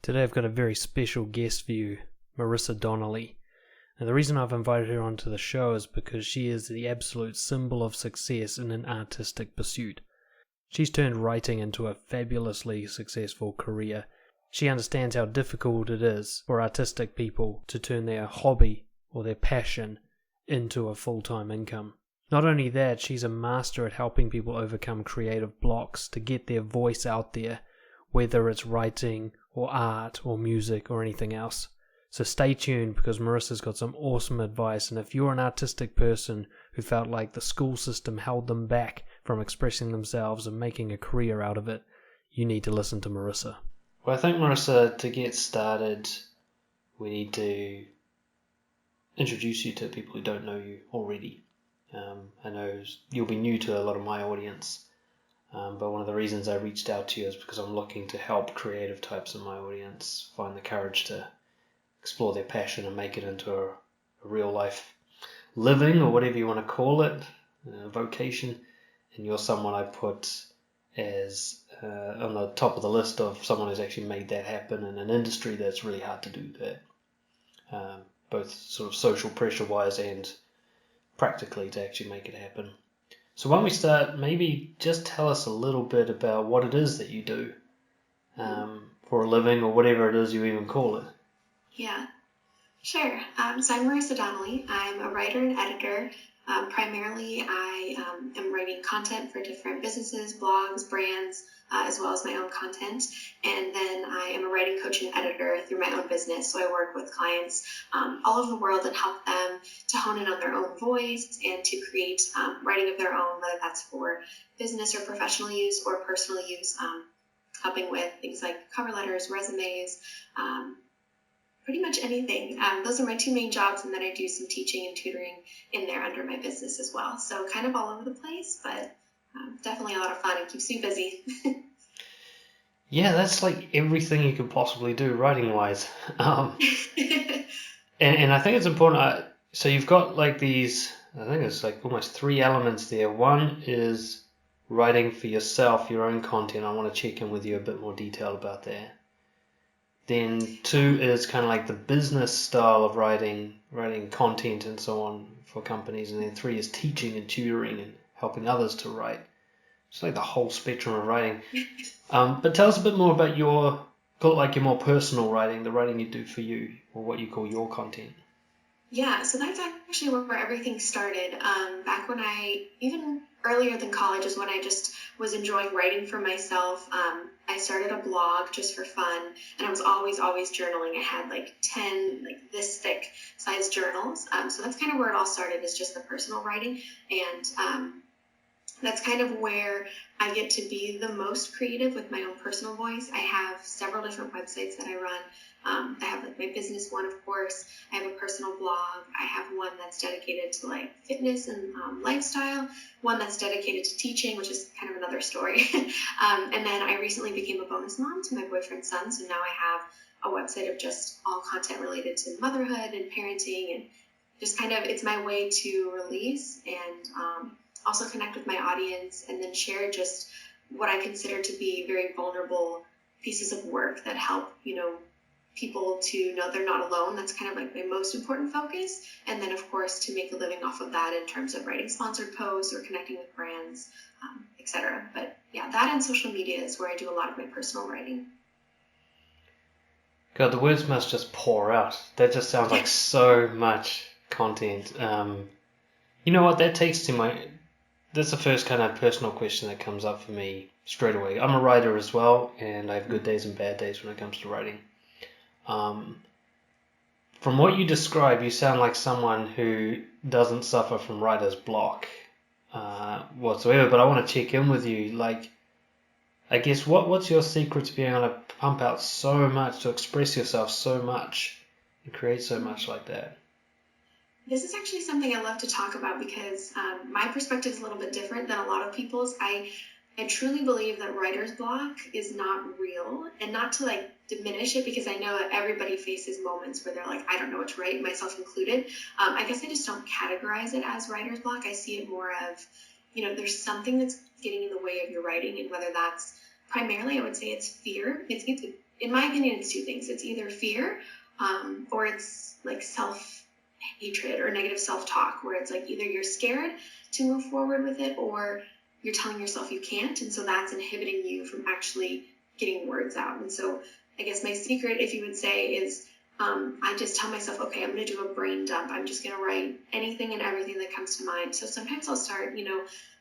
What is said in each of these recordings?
Today I've got a very special guest for you, Marisa Donnelly. And the reason I've invited her onto the show is because she is the absolute symbol of success in an artistic pursuit. She's turned writing into a fabulously successful career. She understands how difficult it is for artistic people to turn their hobby or their passion into a full-time income. Not only that, she's a master at helping people overcome creative blocks to get their voice out there, whether it's writing or art or music or anything else. So stay tuned because Marisa's got some awesome advice, and if you're an artistic person who felt like the school system held them back from expressing themselves and making a career out of it, you need to listen to Marisa. Well, I think, Marisa, to get started, we need to introduce you to people who don't know you already. I know you'll be new to a lot of my audience, but one of the reasons I reached out to you is because I'm looking to help creative types in my audience find the courage to explore their passion and make it into a real life living, or whatever you want to call it, vocation. And you're someone I put as on the top of the list of someone who's actually made that happen in an industry that's really hard to do that, both sort of social pressure wise and practically to actually make it happen. So why don't we start, maybe just tell us a little bit about what it is that you do for a living, or whatever it is you even call it. Yeah, sure. So I'm Marisa Donnelly. I'm a writer and editor. Primarily, I am writing content for different businesses, blogs, brands, as well as my own content. And then I am a writing coach and editor through my own business. So I work with clients all over the world and help them to hone in on their own voice and to create writing of their own, whether that's for business or professional use or personal use, helping with things like cover letters, resumes, pretty much anything. Those are my two main jobs, and then I do some teaching and tutoring in there under my business as well. So kind of all over the place, but definitely a lot of fun and keeps me busy. Yeah, that's like everything you could possibly do writing-wise. And I think it's important. So you've got like these, I think it's like almost three elements there. One is writing for yourself, your own content. I want to check in with you a bit more detail about that. Then two is kind of like the business style of writing content and so on for companies. And then three is teaching and tutoring and helping others to write. It's like the whole spectrum of writing. But tell us a bit more about your more personal writing, the writing you do for you, or what you call your content. Yeah, so that's actually where everything started. Back when even earlier than college is when I just was enjoying writing for myself. I started a blog just for fun, and I was always journaling. I had like 10 like this thick size journals. So that's kind of where it all started, is just the personal writing. And that's kind of where I get to be the most creative with my own personal voice. I have several different websites that I run. I have like my business one, of course. I have a personal blog. I have one that's dedicated to like fitness and lifestyle, one that's dedicated to teaching, which is kind of another story. And then I recently became a bonus mom to my boyfriend's son. So now I have a website of just all content related to motherhood and parenting, and just kind of, it's my way to release and also connect with my audience, and then share just what I consider to be very vulnerable pieces of work that help, people to know they're not alone. That's kind of like my most important focus. And then, of course, to make a living off of that in terms of writing sponsored posts or connecting with brands, etc. But yeah, that and social media is where I do a lot of my personal writing. God, the words must just pour out. That just sounds like so much content. You know what? That takes to that's the first kind of personal question that comes up for me straight away. I'm a writer as well, and I have good days and bad days when it comes to writing. From what you describe, you sound like someone who doesn't suffer from writer's block whatsoever, but I want to check in with you. Like, I guess, what's your secret to being able to pump out so much, to express yourself so much, and create so much like that? This is actually something I love to talk about because my perspective is a little bit different than a lot of people's. I truly believe that writer's block is not real, and not to like diminish it, because I know that everybody faces moments where they're like, I don't know what to write, myself included. I guess I just don't categorize it as writer's block. I see it more of, there's something that's getting in the way of your writing, and whether that's primarily, I would say it's fear. It's in my opinion, it's two things. It's either fear, or it's like self-hatred or negative self-talk, where it's like either you're scared to move forward with it, or you're telling yourself you can't, and so that's inhibiting you from actually getting words out. And so I guess my secret, if you would say, is I just tell myself, okay, I'm going to do a brain dump. I'm just going to write anything and everything that comes to mind. So sometimes I'll start,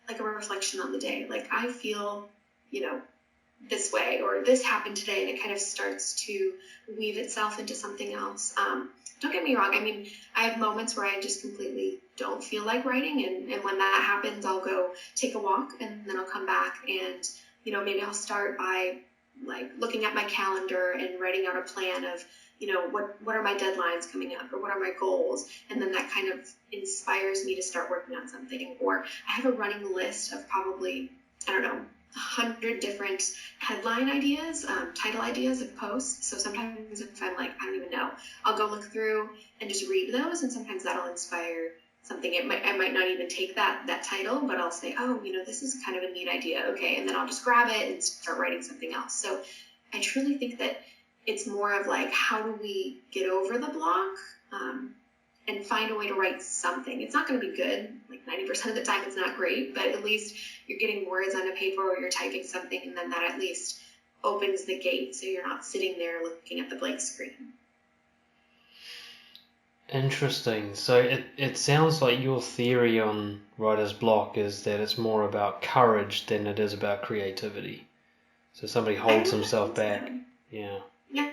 like a reflection on the day. Like, I feel, this way, or this happened today, and it kind of starts to weave itself into something else. Don't get me wrong. I mean, I have moments where I just completely don't feel like writing. And when that happens, I'll go take a walk, and then I'll come back and, maybe I'll start by like looking at my calendar and writing out a plan of, what are my deadlines coming up, or what are my goals? And then that kind of inspires me to start working on something. Or I have a running list of probably, I don't know, 100 different headline ideas, title ideas of posts. So sometimes if I'm like, I don't even know, I'll go look through and just read those, and sometimes that'll inspire something. I might not even take that title, but I'll say, oh, this is kind of a neat idea. Okay. And then I'll just grab it and start writing something else. So I truly think that it's more of like, how do we get over the block, and find a way to write something. It's not going to be good. Like 90% of the time it's not great, but at least you're getting words on a paper, or you're typing something, and then that at least opens the gate so you're not sitting there looking at the blank screen. Interesting. So it sounds like your theory on writer's block is that it's more about courage than it is about creativity. So somebody holds himself back. Yeah. Yeah,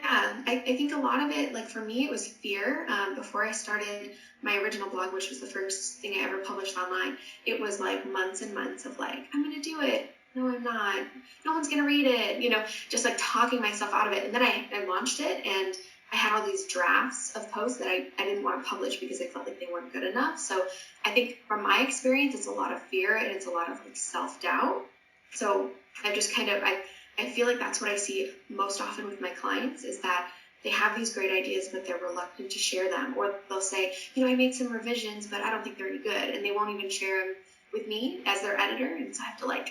I think a lot of it, like for me, it was fear. Before I started my original blog, which was the first thing I ever published online, it was like months and months of like, I'm going to do it. No, I'm not. No one's going to read it. Just like talking myself out of it. And then I launched it, and I had all these drafts of posts that I didn't want to publish because I felt like they weren't good enough. So I think from my experience, it's a lot of fear, and it's a lot of like self-doubt. So I've just kind of, I feel like that's what I see most often with my clients, is that they have these great ideas, but they're reluctant to share them. Or they'll say, I made some revisions, but I don't think they're any good. And they won't even share them with me as their editor. And so I have to like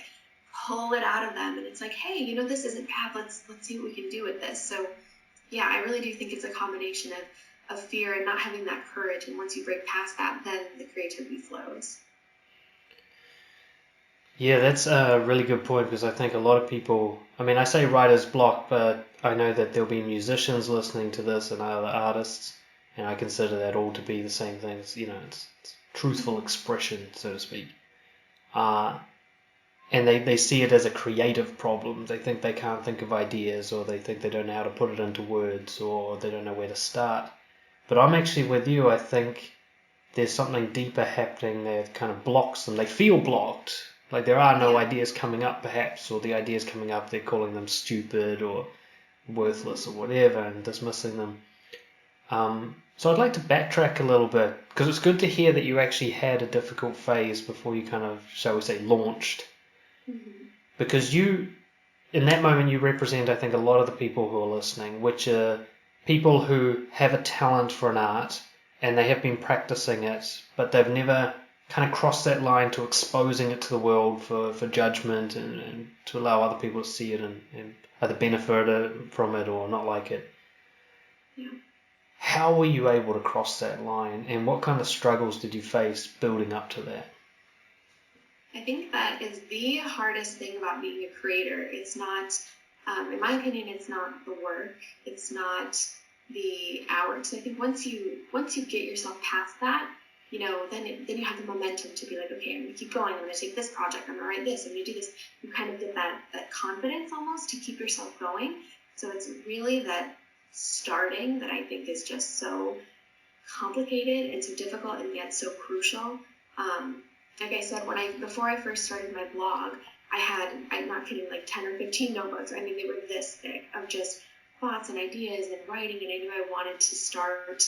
pull it out of them. And it's like, hey, this isn't bad. Let's see what we can do with this. So yeah, I really do think it's a combination of fear and not having that courage. And once you break past that, then the creativity flows. Yeah, that's a really good point, because I think a lot of people, I say writer's block, but I know that there'll be musicians listening to this and other artists, and I consider that all to be the same thing. It's truthful expression, so to speak. And they see it as a creative problem. They think they can't think of ideas, or they think they don't know how to put it into words, or they don't know where to start. But I'm actually with you. I think there's something deeper happening that kind of blocks them. They feel blocked. Like there are no ideas coming up, perhaps, or the ideas coming up, they're calling them stupid or worthless or whatever, and dismissing them. So I'd like to backtrack a little bit, because it's good to hear that you actually had a difficult phase before you kind of, shall we say, launched. Mm-hmm. Because you, in that moment, you represent, I think, a lot of the people who are listening, which are people who have a talent for an art, and they have been practicing it, but they've never kind of crossed that line to exposing it to the world for judgment, and to allow other people to see it and either benefit from it or not like it. Yeah. How were you able to cross that line, and what kind of struggles did you face building up to that? I think that is the hardest thing about being a creator. It's not, in my opinion, it's not the work. It's not the hours. I think once you get yourself past that, then you have the momentum to be like, okay, I'm going to keep going. I'm going to take this project. I'm going to write this. I'm going to do this. You kind of get that confidence almost to keep yourself going. So it's really that starting that I think is just so complicated and so difficult, and yet so crucial. Like I said, before I first started my blog, I'm not kidding, like 10 or 15 notebooks. I mean, they were this thick of just thoughts and ideas and writing, and I knew I wanted to start,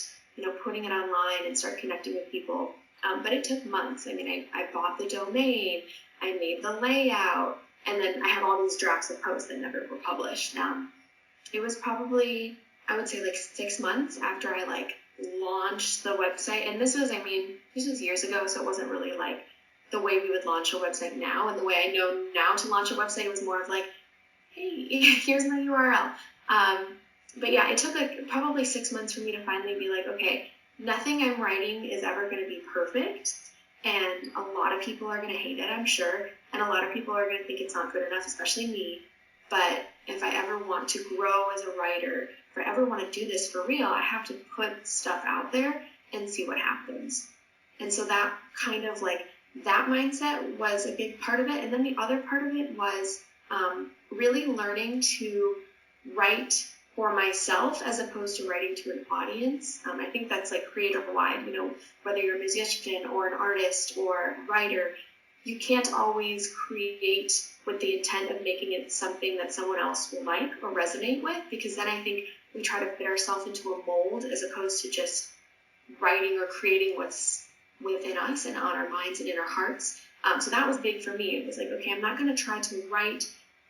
putting it online and start connecting with people. But it took months. I mean, I bought the domain, I made the layout, and then I have all these drafts of posts that never were published. It was probably, I would say, like 6 months after I launched the website. And this was years ago, so it wasn't really like the way we would launch a website now. And the way I know now to launch a website was more of like, hey, here's my URL. But yeah, it took like probably 6 months for me to finally be like, okay, nothing I'm writing is ever going to be perfect. And a lot of people are going to hate it, I'm sure. And a lot of people are going to think it's not good enough, especially me. But if I ever want to grow as a writer, if I ever want to do this for real, I have to put stuff out there and see what happens. And so that kind of like, that mindset was a big part of it. And then the other part of it was really learning to write for myself as opposed to writing to an audience. I think that's like creative wide, whether you're a musician or an artist or a writer, you can't always create with the intent of making it something that someone else will like or resonate with, because then I think we try to fit ourselves into a mold as opposed to just writing or creating what's within us and on our minds and in our hearts. So that was big for me. It was like, okay, I'm not going to try to write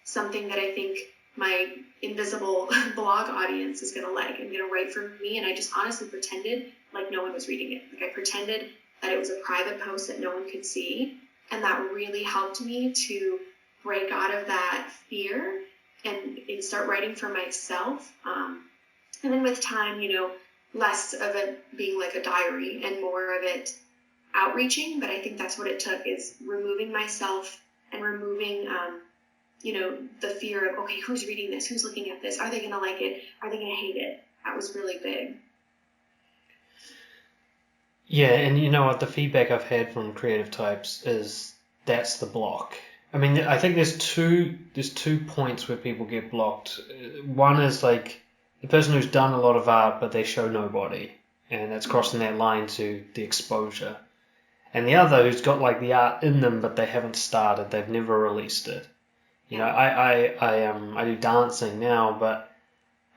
something that I think my invisible blog audience is going to like. I'm going to write for me, and I just honestly pretended like no one was reading it. Like I pretended that it was a private post that no one could see, and that really helped me to break out of that fear and start writing for myself. And then with time, less of it being like a diary and more of it outreaching. But I think that's what it took, is removing myself and removing the fear of, okay, who's reading this? Who's looking at this? Are they going to like it? Are they going to hate it? That was really big. Yeah, and you know what? The feedback I've had from creative types is that's the block. I mean, I think there's two points where people get blocked. One is like the person who's done a lot of art, but they show nobody, and that's crossing that line to the exposure. And the other who's got like the art in them, but they haven't started. They've never released it. I do dancing now, but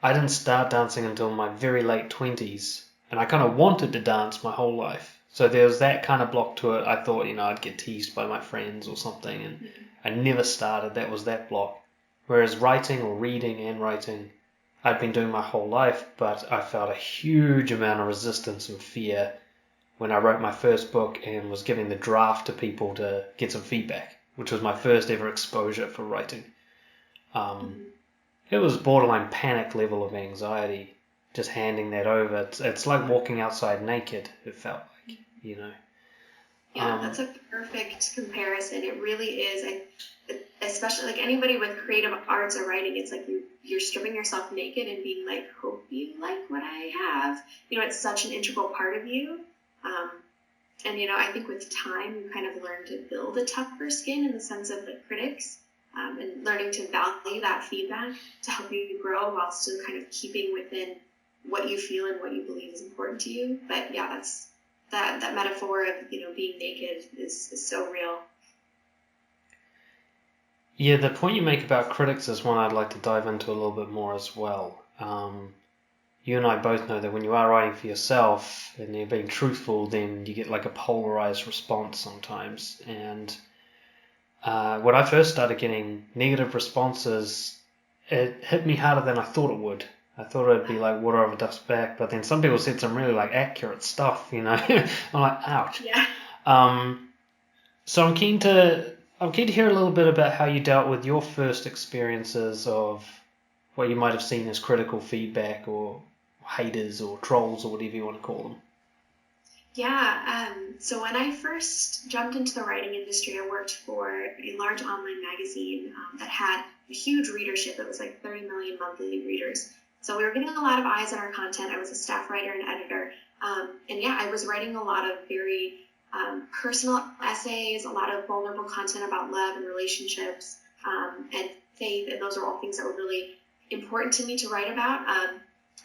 I didn't start dancing until my very late 20s, and I kind of wanted to dance my whole life. So there was that kind of block to it. I thought, I'd get teased by my friends or something, and I never started. That was that block. Whereas writing or reading and writing, I'd been doing my whole life, but I felt a huge amount of resistance and fear when I wrote my first book and was giving the draft to people to get some feedback, which was my first ever exposure for writing. It was borderline panic level of anxiety, just handing that over. It's like walking outside naked, it felt like, Yeah, that's a perfect comparison. It really is. Especially like anybody with creative arts or writing, it's like you're stripping yourself naked and being like, hope you like what I have. It's such an integral part of you. And I think with time, you kind of learn to build a tougher skin in the sense of the critics, and learning to value that feedback to help you grow while still kind of keeping within what you feel and what you believe is important to you. But yeah, that's that metaphor of being naked is so real. Yeah, the point you make about critics is one I'd like to dive into a little bit more as well. You and I both know that when you are writing for yourself and you're being truthful, then you get like a polarized response sometimes. And when I first started getting negative responses, it hit me harder than I thought it would. I thought it'd be like water off a duck's back, but then some people said some really like accurate stuff, I'm like, ouch. Yeah. So I'm keen to hear a little bit about how you dealt with your first experiences of what you might have seen as critical feedback or haters or trolls or whatever you want to call them. Yeah, so when I first jumped into the writing industry, I worked for a large online magazine that had a huge readership. It was like 30 million monthly readers. So we were getting a lot of eyes on our content. I was a staff writer and editor. And yeah, I was writing a lot of very personal essays, a lot of vulnerable content about love and relationships and faith. And those are all things that were really important to me to write about.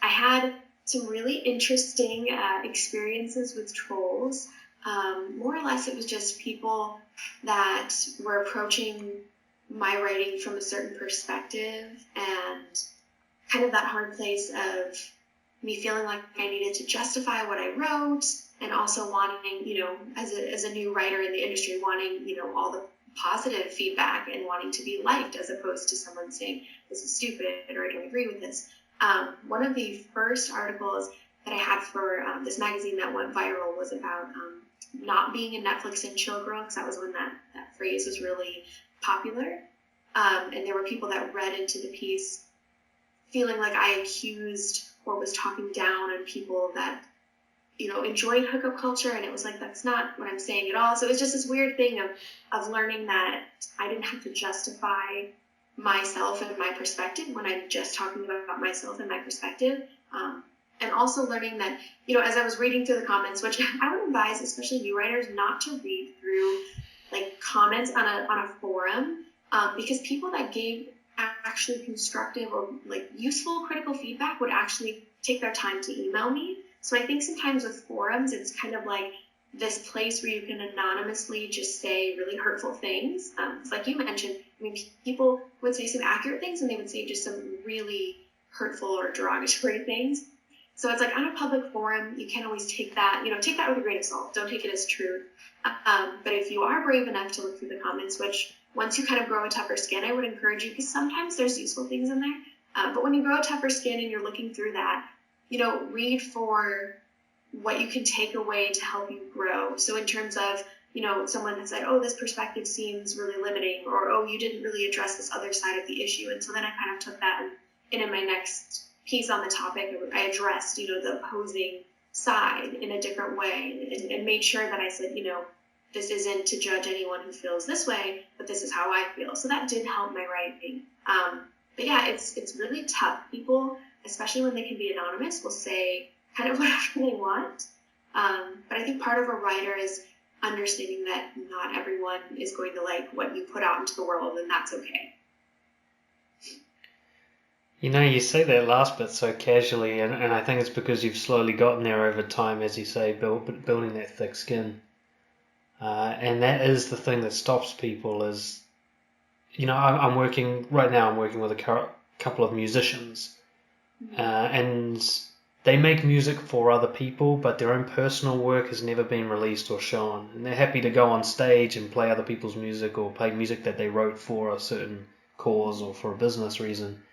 I had some really interesting experiences with trolls. More or less, it was just people that were approaching my writing from a certain perspective, and kind of that hard place of me feeling like I needed to justify what I wrote, and also wanting, as a new writer in the industry, wanting, all the positive feedback and wanting to be liked, as opposed to someone saying, this is stupid, or I don't agree with this. One of the first articles that I had for this magazine that went viral was about not being a Netflix and chill girl, because that was when that phrase was really popular. And there were people that read into the piece feeling like I accused or was talking down on people that, enjoyed hookup culture. And it was like, that's not what I'm saying at all. So it was just this weird thing of learning that I didn't have to justify myself and my perspective when I'm just talking about myself and my perspective. And also learning that, as I was reading through the comments, which I would advise, especially new writers, not to read through like comments on a forum, because people that gave actually constructive or like useful critical feedback would actually take their time to email me. So I think sometimes with forums, it's kind of like this place where you can anonymously just say really hurtful things. It's like you mentioned, I mean, people would say some accurate things and they would say just some really hurtful or derogatory things. So it's like on a public forum, you can't always take that, take that with a grain of salt. Don't take it as truth. But if you are brave enough to look through the comments, which once you kind of grow a tougher skin, I would encourage you, because sometimes there's useful things in there. But when you grow a tougher skin and you're looking through that, read for what you can take away to help you grow. So in terms of, someone that said, oh, this perspective seems really limiting, or, oh, you didn't really address this other side of the issue. And so then I kind of took that and in my next piece on the topic, I addressed, the opposing side in a different way and made sure that I said, this isn't to judge anyone who feels this way, but this is how I feel. So that did help my writing. But yeah, it's really tough. People, especially when they can be anonymous, will say kind of whatever they want. But I think part of a writer is understanding that not everyone is going to like what you put out into the world, and that's okay. You say that last bit so casually, and I think it's because you've slowly gotten there over time, as you say, building that thick skin. And that is the thing that stops people is, I'm working with a couple of musicians, and they make music for other people, but their own personal work has never been released or shown. And they're happy to go on stage and play other people's music or play music that they wrote for a certain cause or for a business reason.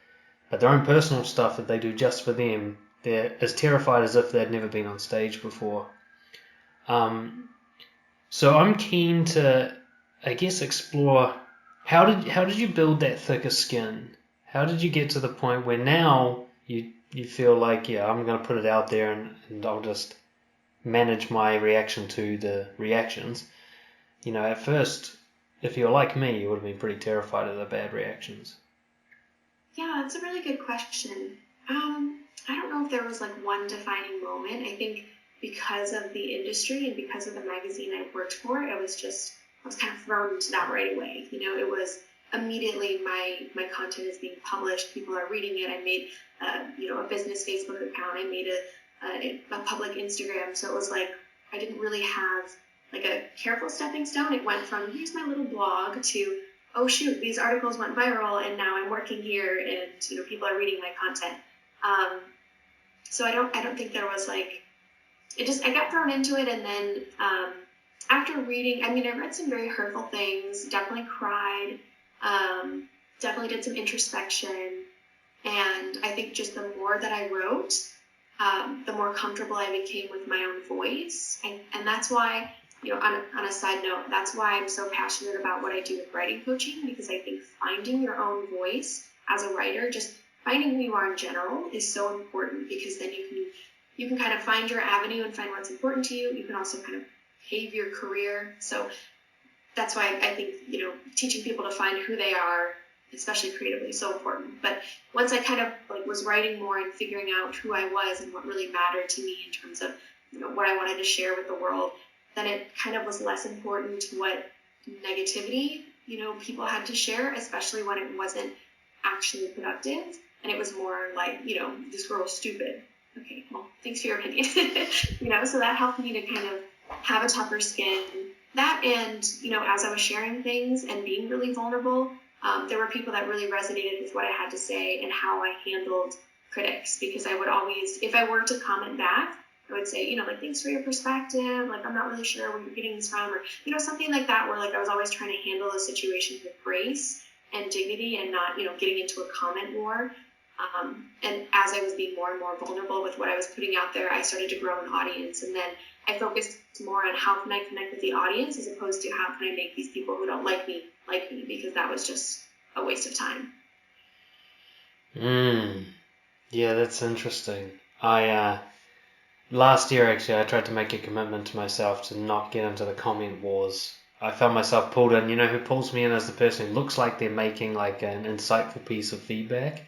But their own personal stuff that they do just for them, they're as terrified as if they'd never been on stage before. So I'm keen to, I guess, explore how did you build that thicker skin? How did you get to the point where now you feel like, yeah, I'm going to put it out there and I'll just manage my reaction to the reactions? At first, if you're like me, you would have been pretty terrified of the bad reactions. Yeah, that's a really good question. I don't know if there was like one defining moment. I think because of the industry and because of the magazine I worked for, I was kind of thrown into that right away. It was immediately my content is being published. People are reading it. I made, a business Facebook account. I made a public Instagram. So it was like, I didn't really have like a careful stepping stone. It went from here's my little blog to, oh shoot, these articles went viral and now I'm working here and, people are reading my content. So I don't think there was like, I got thrown into it. And then, after reading, I read some very hurtful things, definitely cried, definitely did some introspection. And I think just the more that I wrote, the more comfortable I became with my own voice. And that's why, on a side note, that's why I'm so passionate about what I do with writing coaching, because I think finding your own voice as a writer, just finding who you are in general, is so important, because then you can kind of find your avenue and find what's important to you. You can also kind of pave your career. So that's why I think, teaching people to find who they are, especially creatively, is so important. But once I kind of like was writing more and figuring out who I was and what really mattered to me in terms of, what I wanted to share with the world, then it kind of was less important what negativity, people had to share, especially when it wasn't actually productive. And it was more like, this girl's stupid. Okay, well, thanks for your opinion. So that helped me to kind of have a tougher skin. That and, as I was sharing things and being really vulnerable, there were people that really resonated with what I had to say and how I handled critics, because I would always, if I were to comment back, I would say, like, thanks for your perspective. Like, I'm not really sure where you're getting this from, or, something like that, where like I was always trying to handle the situation with grace and dignity and not, getting into a comment war. And as I was being more and more vulnerable with what I was putting out there, I started to grow an audience. And then I focused more on how can I connect with the audience as opposed to how can I make these people who don't like me, because that was just a waste of time. Yeah, that's interesting. I last year actually I tried to make a commitment to myself to not get into the comment wars. I found myself pulled in. You know who pulls me in as the person who looks like they're making like an insightful piece of feedback,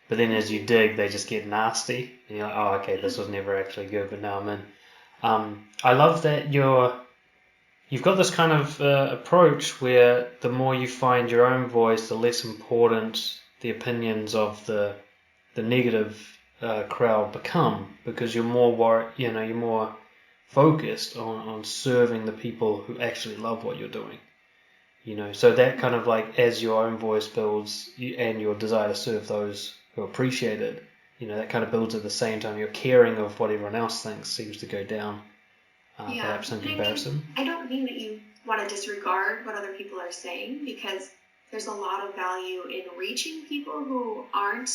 but then as you dig, they just get nasty, and you're like, oh, okay, this was never actually good, but now I'm in. I love that you've got this kind of approach where the more you find your own voice, the less important the opinions of the negative crowd become, because you're more you're more focused on serving the people who actually love what you're doing. So that kind of like as your own voice builds and your desire to serve those who appreciate it, that kind of builds at the same time. Your caring of what everyone else thinks seems to go down, Yeah, perhaps in and I mean, comparison. I don't mean that you want to disregard what other people are saying, because there's a lot of value in reaching people who aren't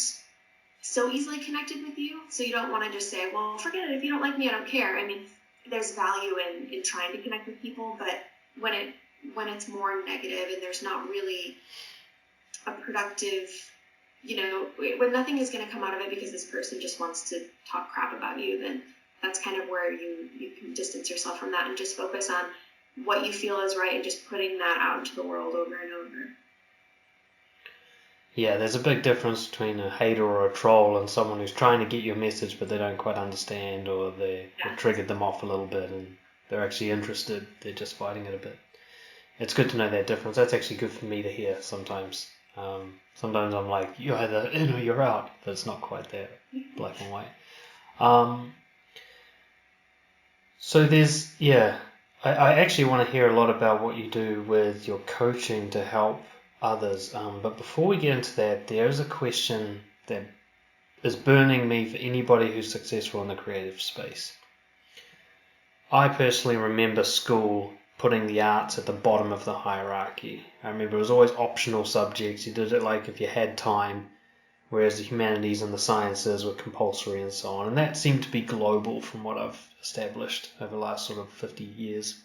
so easily connected with you. So you don't want to just say, well, forget it. If you don't like me, I don't care. I mean, there's value in trying to connect with people, but when it's more negative and there's not really a productive, when nothing is going to come out of it because this person just wants to talk crap about you, then that's kind of where you can distance yourself from that and just focus on what you feel is right and just putting that out into the world over and over. Yeah, there's a big difference between a hater or a troll and someone who's trying to get your message but they don't quite understand, or have triggered them off a little bit and they're actually interested, they're just fighting it a bit. It's good to know that difference. That's actually good for me to hear sometimes. Sometimes I'm like, you're either in or you're out, but it's not quite that black and white. So I actually want to hear a lot about what you do with your coaching to help others. But before we get into that, there's a question that is burning me for anybody who's successful in the creative space. I personally remember school putting the arts at the bottom of the hierarchy. I remember it was always optional subjects. You did it like if you had time, whereas the humanities and the sciences were compulsory and so on. And that seemed to be global from what I've established over the last sort of 50 years.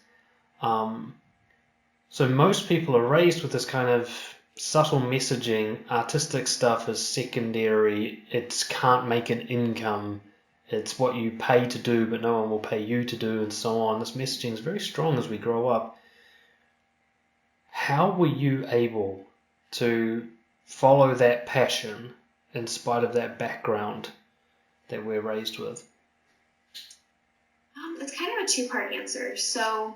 So most people are raised with this kind of subtle messaging. Artistic stuff is secondary. It can't make an income. It's what you pay to do, but no one will pay you to do, and so on. This messaging is very strong as we grow up. How were you able to follow that passion in spite of that background that we're raised with? It's kind of a two-part answer. So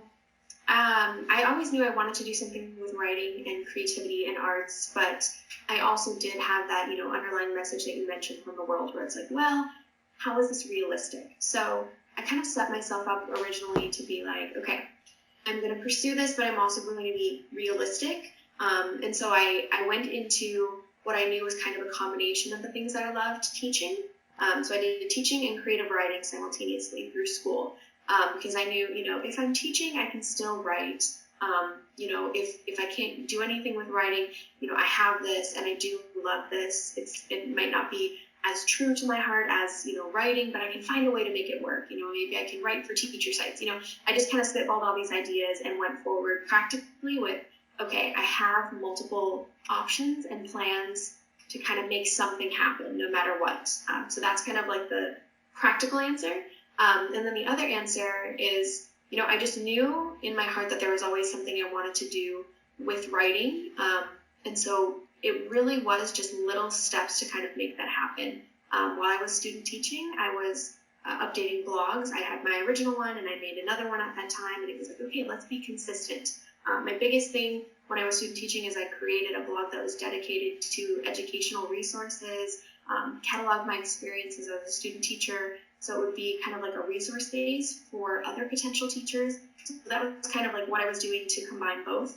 I always knew I wanted to do something with writing and creativity and arts, but I also did have that, underlying message that you mentioned from the world where it's like, well, how is this realistic? So I kind of set myself up originally to be like, okay, I'm going to pursue this, but I'm also going to be realistic. And so I went into what I knew was kind of a combination of the things that I loved teaching. So I did teaching and creative writing simultaneously through school. Because I knew, if I'm teaching, I can still write. If I can't do anything with writing, I have this and I do love this. It might not be as true to my heart as, writing, but I can find a way to make it work. Maybe I can write for teacher sites. I just kind of spitballed all these ideas and went forward practically with, okay, I have multiple options and plans to kind of make something happen no matter what. So that's kind of like the practical answer. And then the other answer is, I just knew in my heart that there was always something I wanted to do with writing. And so it really was just little steps to kind of make that happen. While I was student teaching, I was updating blogs. I had my original one and I made another one at that time. And it was like, okay, let's be consistent. My biggest thing when I was student teaching is I created a blog that was dedicated to educational resources, cataloged my experiences as a student teacher. So it would be kind of like a resource base for other potential teachers. So that was kind of like what I was doing to combine both.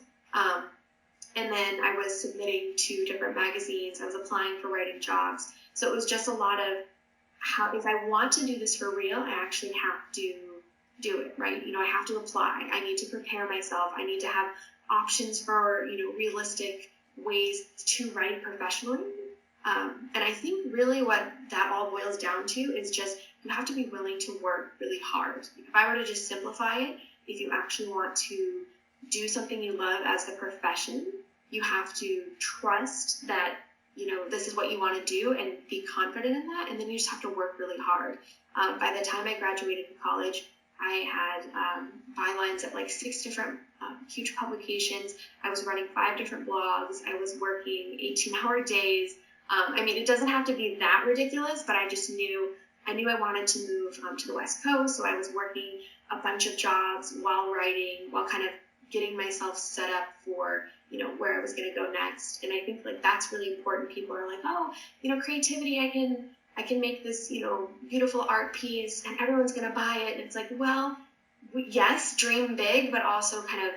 And then I was submitting to different magazines. I was applying for writing jobs. So it was just a lot of how, if I want to do this for real, I actually have to do it, right? I have to apply. I need to prepare myself. I need to have options for, realistic ways to write professionally. And I think really what that all boils down to is just you have to be willing to work really hard. If I were to just simplify it, if you actually want to do something you love as a profession, you have to trust that this is what you want to do and be confident in that. And then you just have to work really hard. By the time I graduated from college, I had bylines at like 6 different huge publications. I was running 5 different blogs. I was working 18-hour days. It doesn't have to be that ridiculous, but I knew I wanted to move to the West Coast. So I was working a bunch of jobs while writing, while kind of getting myself set up for, where I was going to go next. And I think like that's really important. People are like, oh, creativity, I can make this, beautiful art piece and everyone's going to buy it. And it's like, well, yes, dream big, but also kind of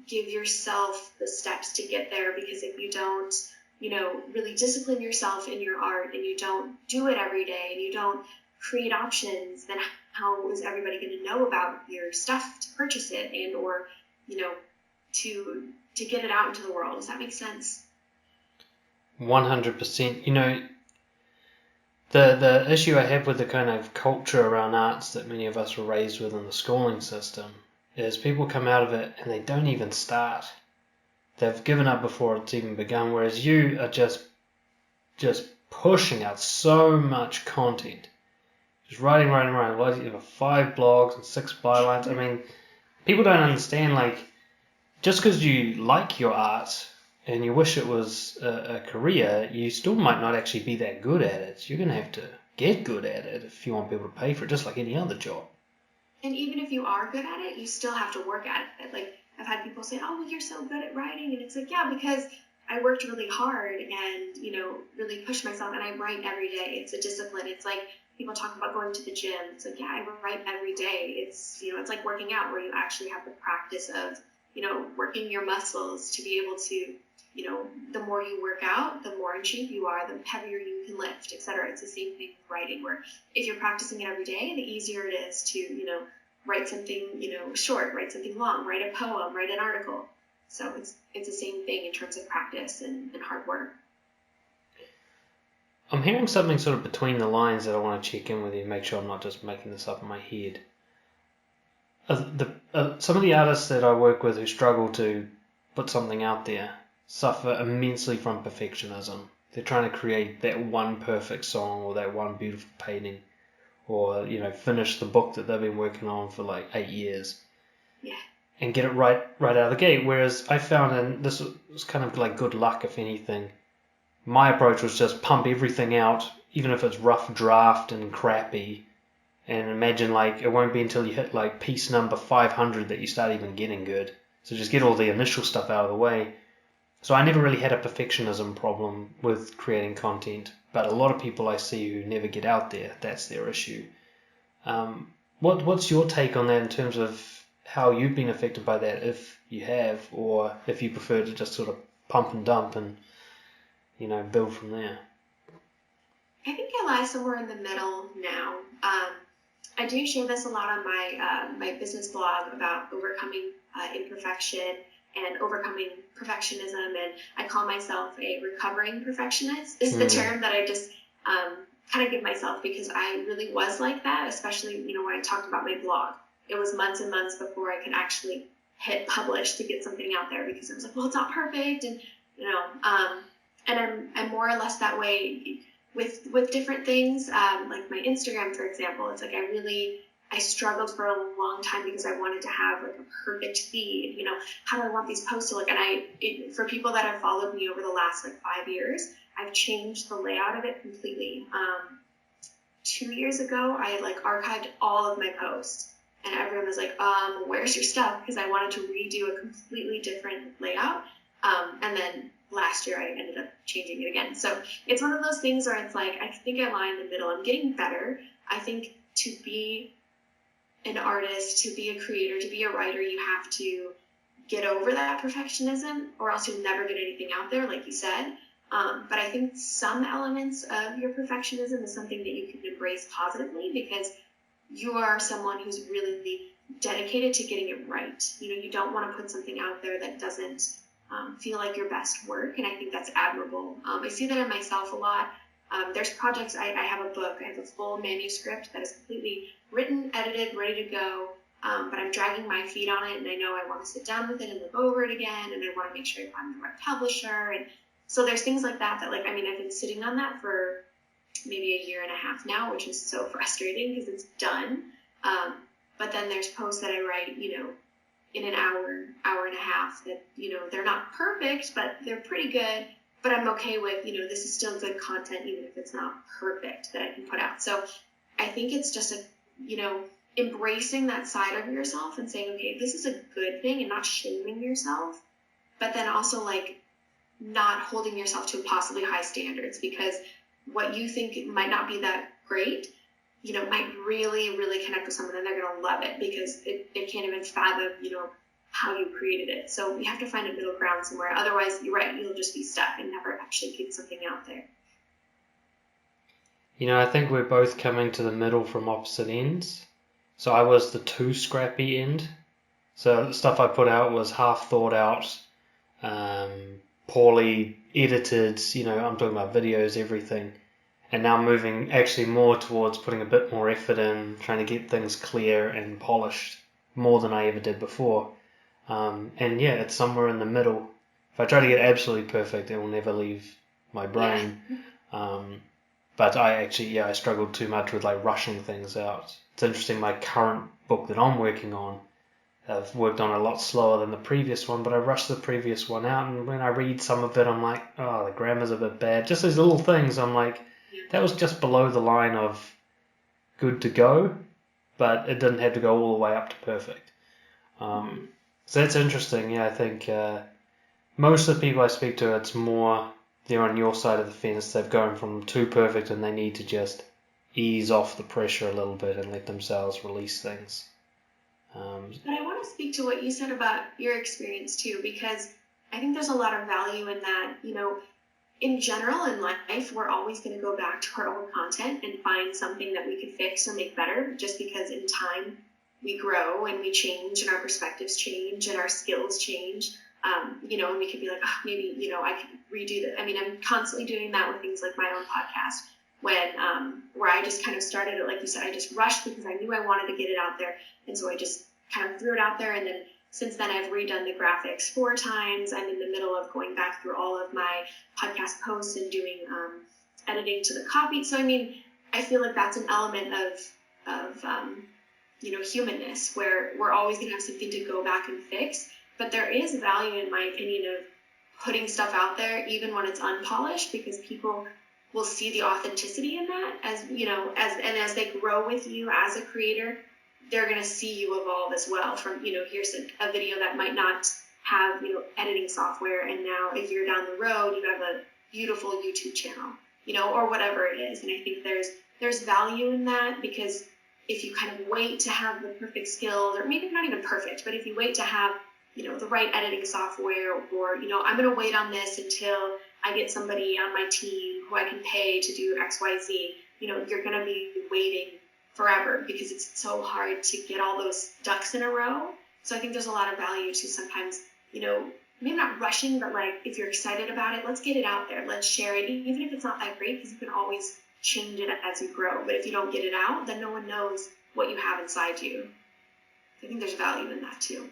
give yourself the steps to get there. Because if you don't, really discipline yourself in your art and you don't do it every day and you don't create options, then how is everybody going to know about your stuff to purchase it and or, to get it out into the world? Does that make sense? 100%. The issue I have with the kind of culture around arts that many of us were raised with in the schooling system is people come out of it and they don't even start. They've given up before it's even begun, whereas you are just pushing out so much content. Just writing. What, you have 5 blogs and 6 bylines. People don't understand, like, just because you like your art and you wish it was a career, you still might not actually be that good at it. You're going to have to get good at it if you want people to pay for it, just like any other job. And even if you are good at it, you still have to work at it. Like, I've had people say, oh, well, you're so good at writing. And it's like, yeah, because I worked really hard and, really pushed myself. And I write every day. It's a discipline. It's like people talk about going to the gym. It's like, yeah, I write every day. It's, it's like working out where you actually have the practice of, working your muscles to be able to, the more you work out, the more in shape you are, the heavier you can lift, etc. It's the same thing with writing, where if you're practicing it every day, the easier it is to, write something, short, write something long, write a poem, write an article. So it's the same thing in terms of practice and hard work. I'm hearing something sort of between the lines that I want to check in with you and make sure I'm not just making this up in my head. Some of the artists that I work with who struggle to put something out there suffer immensely from perfectionism. They're trying to create that one perfect song or that one beautiful painting or, finish the book that they've been working on for like 8 years. Yeah. And get it right out of the gate. Whereas I found, and this was kind of like good luck if anything, my approach was just pump everything out, even if it's rough draft and crappy, and imagine like it won't be until you hit like piece number 500 that you start even getting good. So just get all the initial stuff out of the way. So I never really had a perfectionism problem with creating content, but a lot of people I see who never get out there, that's their issue. What's your take on that in terms of how you've been affected by that, if you have, or if you prefer to just sort of pump and dump and, build from there? I think I lie somewhere in the middle now. I do share this a lot on my business blog about overcoming imperfection and overcoming perfectionism, and I call myself a recovering perfectionist is the term that I just kind of give myself, because I really was like that, especially, when I talked about my blog. It was months and months before I could actually hit publish to get something out there, because I was like, well, it's not perfect, and, and I'm more or less that way with different things, like my Instagram, for example. It's like I struggled for a long time because I wanted to have like a perfect feed. How do I want these posts to look? And for people that have followed me over the last like 5 years, I've changed the layout of it completely. 2 years ago, I had like archived all of my posts, and everyone was like, where's your stuff? Because I wanted to redo a completely different layout. And then last year I ended up changing it again. So it's one of those things where it's like, I think I lie in the middle. I'm getting better. I think to be an artist, to be a creator, to be a writer, you have to get over that perfectionism, or else you'll never get anything out there, like you said. But I think some elements of your perfectionism is something that you can embrace positively, because you are someone who's really dedicated to getting it right. You don't want to put something out there that doesn't feel like your best work, and I think that's admirable. I see that in myself a lot. There's projects, I have a book, I have a full manuscript that is completely written, edited, ready to go, but I'm dragging my feet on it, and I know I want to sit down with it and look over it again, and I want to make sure I find the right publisher, and So there's things like that like, I mean, I've been sitting on that for maybe a year and a half now, which is so frustrating because it's done. But then there's posts that I write, in an hour and a half that, they're not perfect, but they're pretty good. But I'm okay with, this is still good content, even if it's not perfect, that I can put out. So I think it's just embracing that side of yourself and saying, okay, this is a good thing, and not shaming yourself, but then also like not holding yourself to possibly high standards, because what you think might not be that great, might really, really connect with someone, and they're going to love it because they can't even fathom, how you created it. So we have to find a middle ground somewhere. Otherwise, you're right, you'll just be stuck and never actually get something out there. I think we're both coming to the middle from opposite ends. So I was the too scrappy end. So the stuff I put out was half thought out, poorly edited, I'm talking about videos, everything. And now moving actually more towards putting a bit more effort in, trying to get things clear and polished more than I ever did before. And yeah, it's somewhere in the middle. If I try to get absolutely perfect, it will never leave my brain. But I struggled too much with like rushing things out. It's interesting, my current book that I'm working on, I've worked on a lot slower than the previous one, but I rushed the previous one out, and when I read some of it, I'm like, oh, the grammar's a bit bad. Just these little things, I'm like, that was just below the line of good to go, but it didn't have to go all the way up to perfect. So that's interesting. Yeah, I think most of the people I speak to, it's more they're on your side of the fence. They've gone from too perfect and they need to just ease off the pressure a little bit and let themselves release things. But I want to speak to what you said about your experience too, because I think there's a lot of value in that. In general in life, we're always going to go back to our old content and find something that we could fix or make better, just because in time we grow and we change and our perspectives change and our skills change. And we could be like, oh, maybe, I could redo that. I mean, I'm constantly doing that with things like my own podcast where I just kind of started it, like you said, I just rushed because I knew I wanted to get it out there. And so I just kind of threw it out there. And then since then I've redone the graphics 4 times. I'm in the middle of going back through all of my podcast posts and doing editing to the copy. So, I mean, I feel like that's an element of humanness, where we're always going to have something to go back and fix. But there is value, in my opinion, of putting stuff out there, even when it's unpolished, because people will see the authenticity in that as they grow with you as a creator. They're going to see you evolve as well from, here's a video that might not have, editing software. And now a year down the road, you have a beautiful YouTube channel, or whatever it is. And I think there's value in that, because if you kind of wait to have the perfect skills, or maybe not even perfect, but if you wait to have, the right editing software, or, I'm going to wait on this until I get somebody on my team who I can pay to do X, Y, Z, you're going to be waiting forever, because it's so hard to get all those ducks in a row. So I think there's a lot of value to sometimes, maybe not rushing, but like, if you're excited about it, let's get it out there. Let's share it, even if it's not that great, because you can always change it as you grow. But if you don't get it out, then no one knows what you have inside you. I think there's value in that too.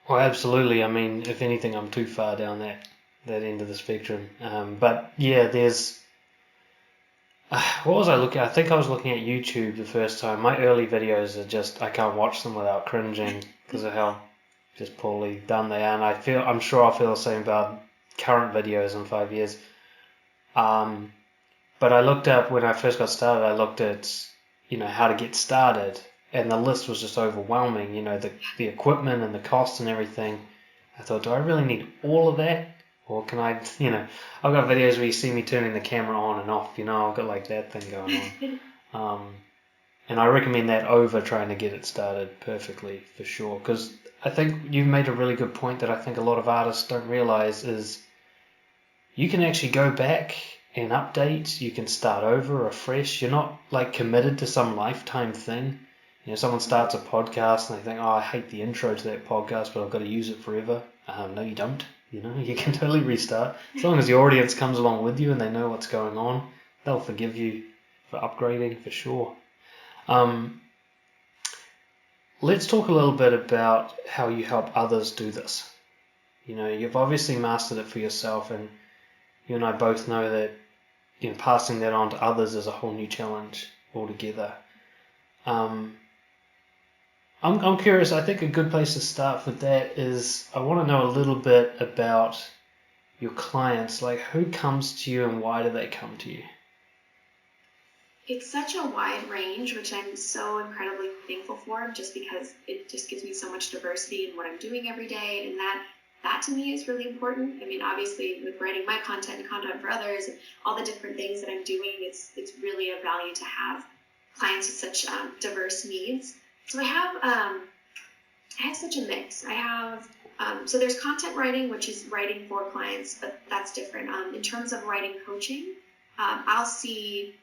Well, absolutely. I mean, if anything, I'm too far down that end of the spectrum. But yeah, there's... what was I looking at? I think I was looking at YouTube the first time. My early videos are just... I can't watch them without cringing because of how just poorly done they are. And I'm sure I'll feel the same about current videos in 5 years. But I looked up, when I first got started, I looked at, how to get started. And the list was just overwhelming, the equipment and the cost and everything. I thought, do I really need all of that? Or can I, I've got videos where you see me turning the camera on and off, I've got like that thing going on. And I recommend that over trying to get it started perfectly, for sure. Because I think you've made a really good point that I think a lot of artists don't realize is you can actually go back and update. You can start over afresh. You're not like committed to some lifetime thing. Someone starts a podcast and they think, oh, I hate the intro to that podcast, but I've got to use it forever. No, you don't. You can totally restart. As long as the audience comes along with you and they know what's going on, they'll forgive you for upgrading, for sure. Let's talk a little bit about how you help others do this. You've obviously mastered it for yourself, and you and I both know that passing that on to others is a whole new challenge altogether. I'm curious. I think a good place to start with that is I want to know a little bit about your clients. Like, who comes to you and why do they come to you? It's such a wide range, which I'm so incredibly thankful for, just because it just gives me so much diversity in what I'm doing every day, and that to me is really important. I mean, obviously, with writing my content and content for others, and all the different things that I'm doing, it's really a value to have clients with such diverse needs. So I have such a mix. I have so there's content writing, which is writing for clients, but that's different. In terms of writing coaching, I'll see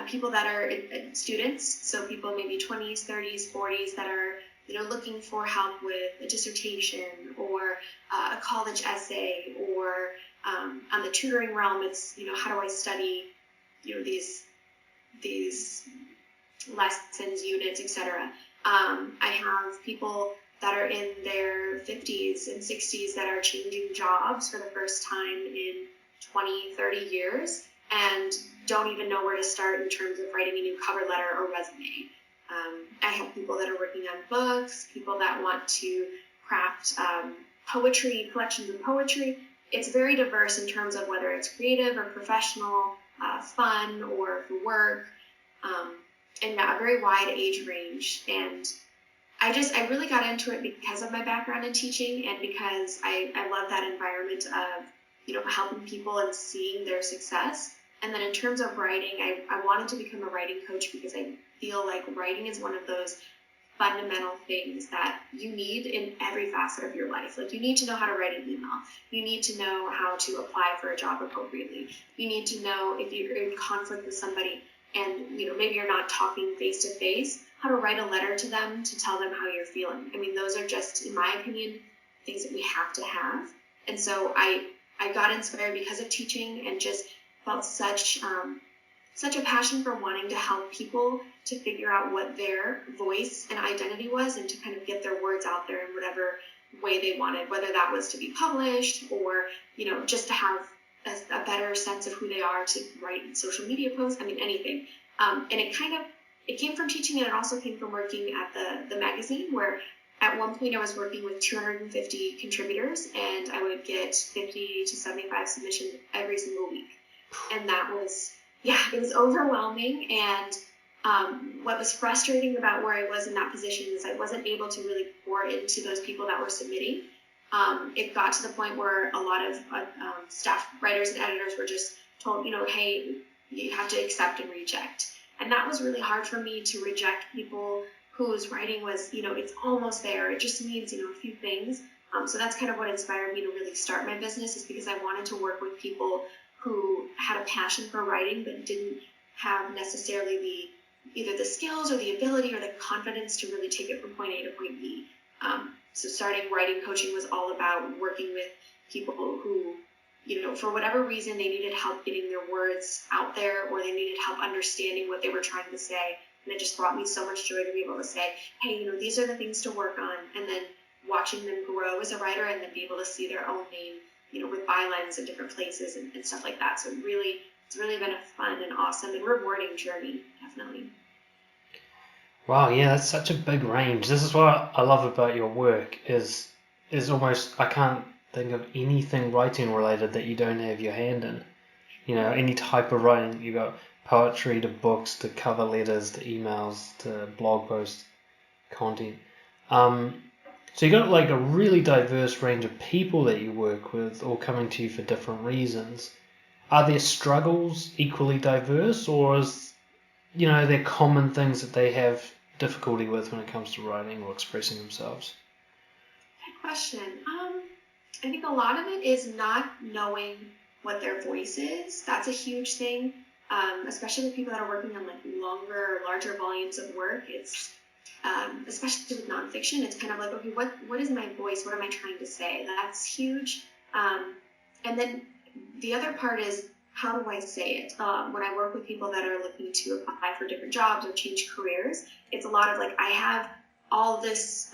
people that are students, so people maybe 20s, 30s, 40s that are looking for help with a dissertation or a college essay, or on the tutoring realm, it's how do I study these lessons, units, etc. I have people that are in their 50s and 60s that are changing jobs for the first time in 20, 30 years and don't even know where to start in terms of writing a new cover letter or resume. I have people that are working on books, people that want to craft poetry, collections of poetry. It's very diverse in terms of whether it's creative or professional, fun or for work, and a very wide age range. And I really got into it because of my background in teaching and because I love that environment of, helping people and seeing their success. And then in terms of writing, I wanted to become a writing coach because I feel like writing is one of those fundamental things that you need in every facet of your life. Like, you need to know how to write an email. You need to know how to apply for a job appropriately. You need to know if you're in conflict with somebody and, maybe you're not talking face to face, how to write a letter to them to tell them how you're feeling. I mean, those are just, in my opinion, things that we have to have. And so I got inspired because of teaching and just felt such a passion for wanting to help people to figure out what their voice and identity was and to kind of get their words out there in whatever way they wanted, whether that was to be published or, just to have a better sense of who they are, to write social media posts. I mean, anything. And it came from teaching, and it also came from working at the magazine, where at one point I was working with 250 contributors, and I would get 50 to 75 submissions every single week. And that was, it was overwhelming. And what was frustrating about where I was in that position is I wasn't able to really pour into those people that were submitting. It got to the point where a lot of staff writers and editors were just told, hey, you have to accept and reject. And that was really hard for me, to reject people whose writing was, it's almost there. It just needs, a few things. So that's kind of what inspired me to really start my business, is because I wanted to work with people who had a passion for writing but didn't have necessarily either the skills or the ability or the confidence to really take it from point A to point B. So starting writing coaching was all about working with people who, for whatever reason, they needed help getting their words out there, or they needed help understanding what they were trying to say. And it just brought me so much joy to be able to say, hey, these are the things to work on. And then watching them grow as a writer and then be able to see their own name, with bylines in different places and stuff like that. So it's really been a fun and awesome and rewarding journey, definitely. Wow, yeah, that's such a big range. This is what I love about your work is almost, I can't think of anything writing related that you don't have your hand in. Any type of writing. You got poetry to books to cover letters to emails to blog post content. So you got like a really diverse range of people that you work with, all coming to you for different reasons. Are their struggles equally diverse, or is there common things that they have difficulty with when it comes to writing or expressing themselves? Good question. I think a lot of it is not knowing what their voice is. That's a huge thing, especially with people that are working on like longer, larger volumes of work. It's especially with nonfiction, it's kind of like, okay, what is my voice? What am I trying to say? That's huge. And then the other part is, how do I say it? When I work with people that are looking to apply for different jobs or change careers, it's a lot of like, I have all this,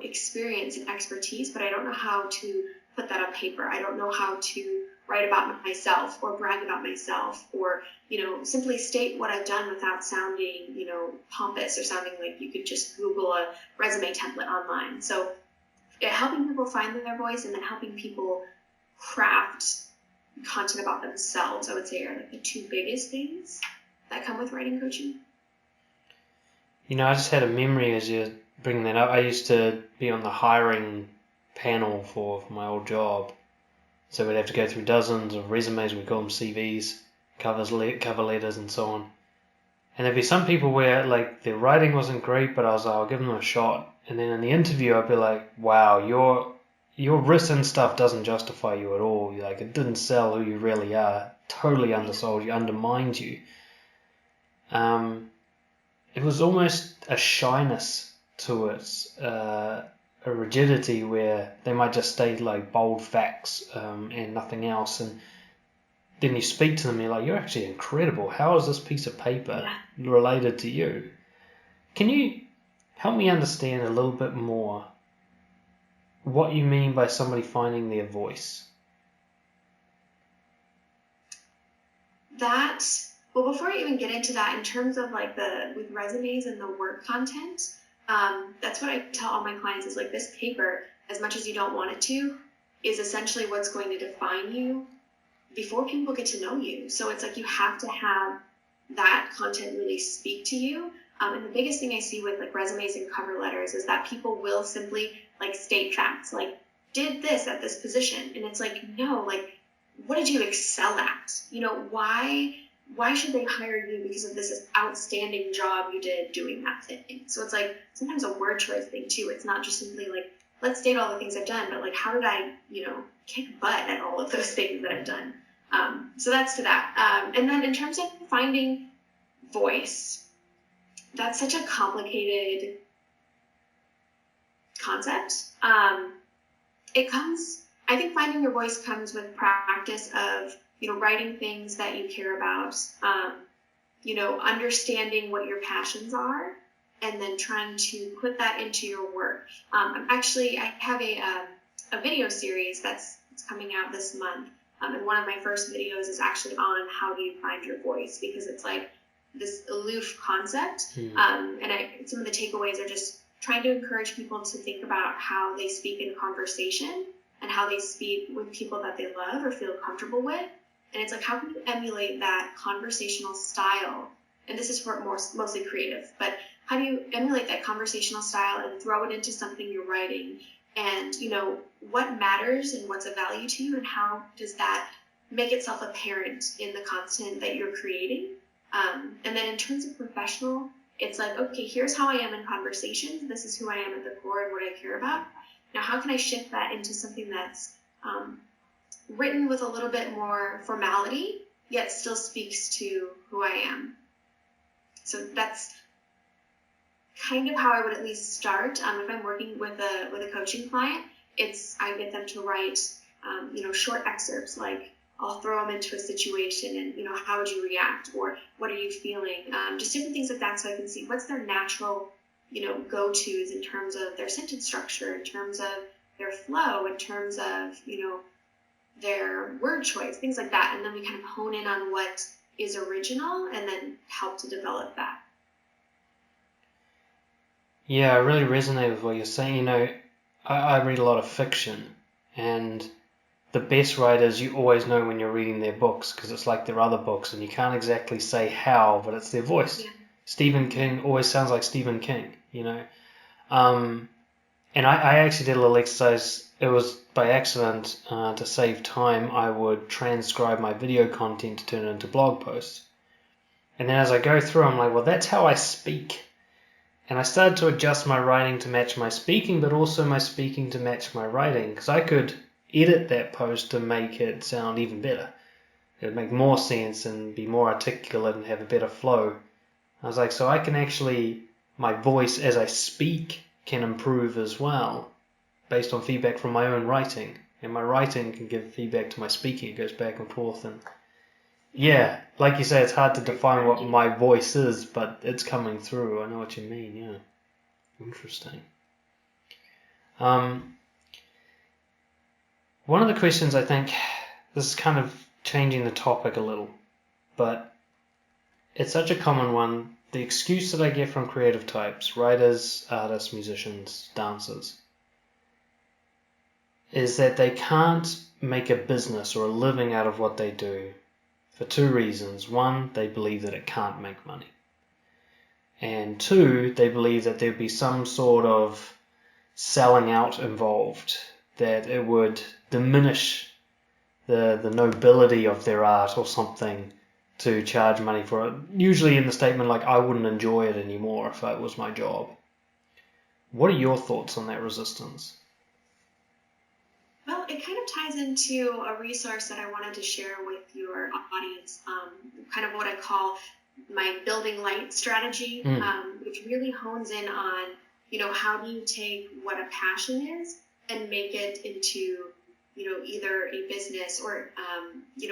experience and expertise, but I don't know how to put that on paper. I don't know how to write about myself or brag about myself or, simply state what I've done without sounding, pompous or sounding like you could just Google a resume template online. So helping people find their voice and then helping people craft content about themselves, I would say, are like the two biggest things that come with writing coaching. I just had a memory as you're bringing that up. I used to be on the hiring panel for my old job. So we'd have to go through dozens of resumes, we call them CVs, cover letters and so on. And there'd be some people where like their writing wasn't great, but I was like, I'll give them a shot. And then in the interview, I'd be like, wow, your written stuff doesn't justify you at all. Like, it didn't sell who you really are. Totally undersold you, undermined you. It was almost a shyness to it, a rigidity where they might just state like bold facts and nothing else. And then you speak to them, you're like, you're actually incredible. How is this piece of paper related to you? Can you help me understand a little bit more what you mean by somebody finding their voice? Well, before I even get into that, in terms of like with resumes and the work content, that's what I tell all my clients is like this paper, as much as you don't want it to, is essentially what's going to define you before people get to know you. So it's like you have to have that content really speak to you. And the biggest thing I see with like resumes and cover letters is that people will simply like state facts, like did this at this position. And it's like, no, like what did you excel at? Why should they hire you because of this outstanding job you did doing that thing? So it's like sometimes a word choice thing too. It's not just simply like, let's state all the things I've done, but like, how did I, kick butt at all of those things that I've done? So that's to that. And then in terms of finding voice, that's such a complicated concept. I think finding your voice comes with practice of, writing things that you care about, understanding what your passions are, and then trying to put that into your work. I have a video series that's coming out this month. And one of my first videos is actually on how do you find your voice, because it's like this aloof concept. Some of the takeaways are just trying to encourage people to think about how they speak in conversation and how they speak with people that they love or feel comfortable with. And it's like, how can you emulate that conversational style? And this is for mostly creative, but how do you emulate that conversational style and throw it into something you're writing? And, what matters and what's of value to you, and how does that make itself apparent in the content that you're creating? And then in terms of professional, it's like, okay, here's how I am in conversations. This is who I am at the core and what I care about. Now, how can I shift that into something that's written with a little bit more formality, yet still speaks to who I am? So that's kind of how I would at least start. If I'm working with a coaching client, I get them to write, short excerpts, like I'll throw them into a situation and, how would you react, or what are you feeling? Just different things like that, so I can see what's their natural, go-tos in terms of their sentence structure, in terms of their flow, in terms of, their word choice, things like that. And then we kind of hone in on what is original and then help to develop that. Yeah, I really resonate with what you're saying. I read a lot of fiction, and the best writers, you always know when you're reading their books, because it's like their other books, and you can't exactly say how, but it's their voice. Yeah. Stephen King always sounds like Stephen King, And I actually did a little exercise. It was by accident. To save time, I would transcribe my video content to turn it into blog posts. And then as I go through, I'm like, well, that's how I speak. And I started to adjust my writing to match my speaking, but also my speaking to match my writing, because I could edit that post to make it sound even better. It would make more sense and be more articulate and have a better flow. I was like, so I can actually, my voice as I speak can improve as well, based on feedback from my own writing. And my writing can give feedback to my speaking. It goes back and forth. And yeah, like you say, it's hard to define what my voice is, but it's coming through. I know what you mean, yeah. Interesting. One of the questions, I think, this is kind of changing the topic a little, but it's such a common one. The excuse that I get from creative types, writers, artists, musicians, dancers, is that they can't make a business or a living out of what they do for two reasons. One, they believe that it can't make money. And two, they believe that there'd be some sort of selling out involved, that it would diminish the nobility of their art or something to charge money for it. Usually in the statement like, I wouldn't enjoy it anymore if it was my job. What are your thoughts on that resistance? Well, it kind of ties into a resource that I wanted to share with your audience, kind of what I call my building light strategy, which really hones in on, how do you take what a passion is and make it into, either a business or,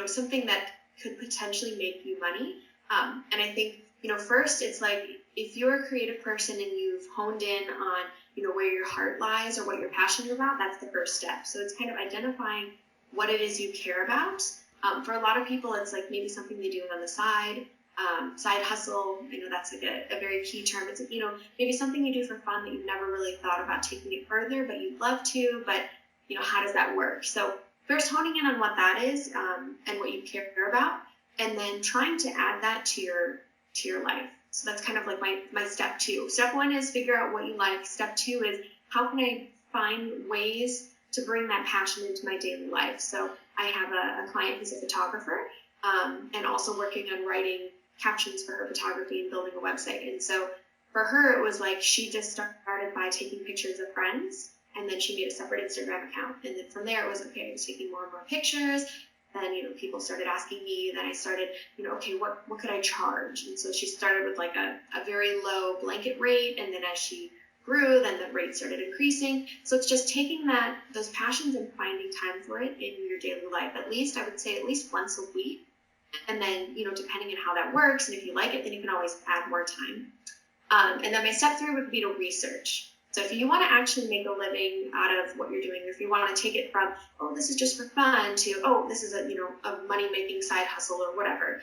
something that could potentially make you money. And I think, first it's like, if you're a creative person and you've honed in on, where your heart lies or what you're passionate about, that's the first step. So it's kind of identifying what it is you care about. For a lot of people, it's like maybe something they do on the side hustle. I know that's like a very key term. It's, maybe something you do for fun that you've never really thought about taking it further, but you'd love to, but, how does that work? So first honing in on what that is, and what you care about, and then trying to add that to your life. So that's kind of like my step two. Step one is figure out what you like. Step two is how can I find ways to bring that passion into my daily life? So I have a client who's a photographer, and also working on writing captions for her photography and building a website. And so for her, it was like she just started by taking pictures of friends, and then she made a separate Instagram account. And then from there, it was okay, I was taking more and more pictures. Then, people started asking me. Then I started, okay, what could I charge? And so she started with like a very low blanket rate. And then as she grew, then the rate started increasing. So it's just taking those passions and finding time for it in your daily life. At least, I would say at least once a week. And then, depending on how that works, and if you like it, then you can always add more time. And then my step three would be to research. So if you want to actually make a living out of what you're doing, or if you want to take it from, oh, this is just for fun, to, oh, this is a money-making side hustle or whatever,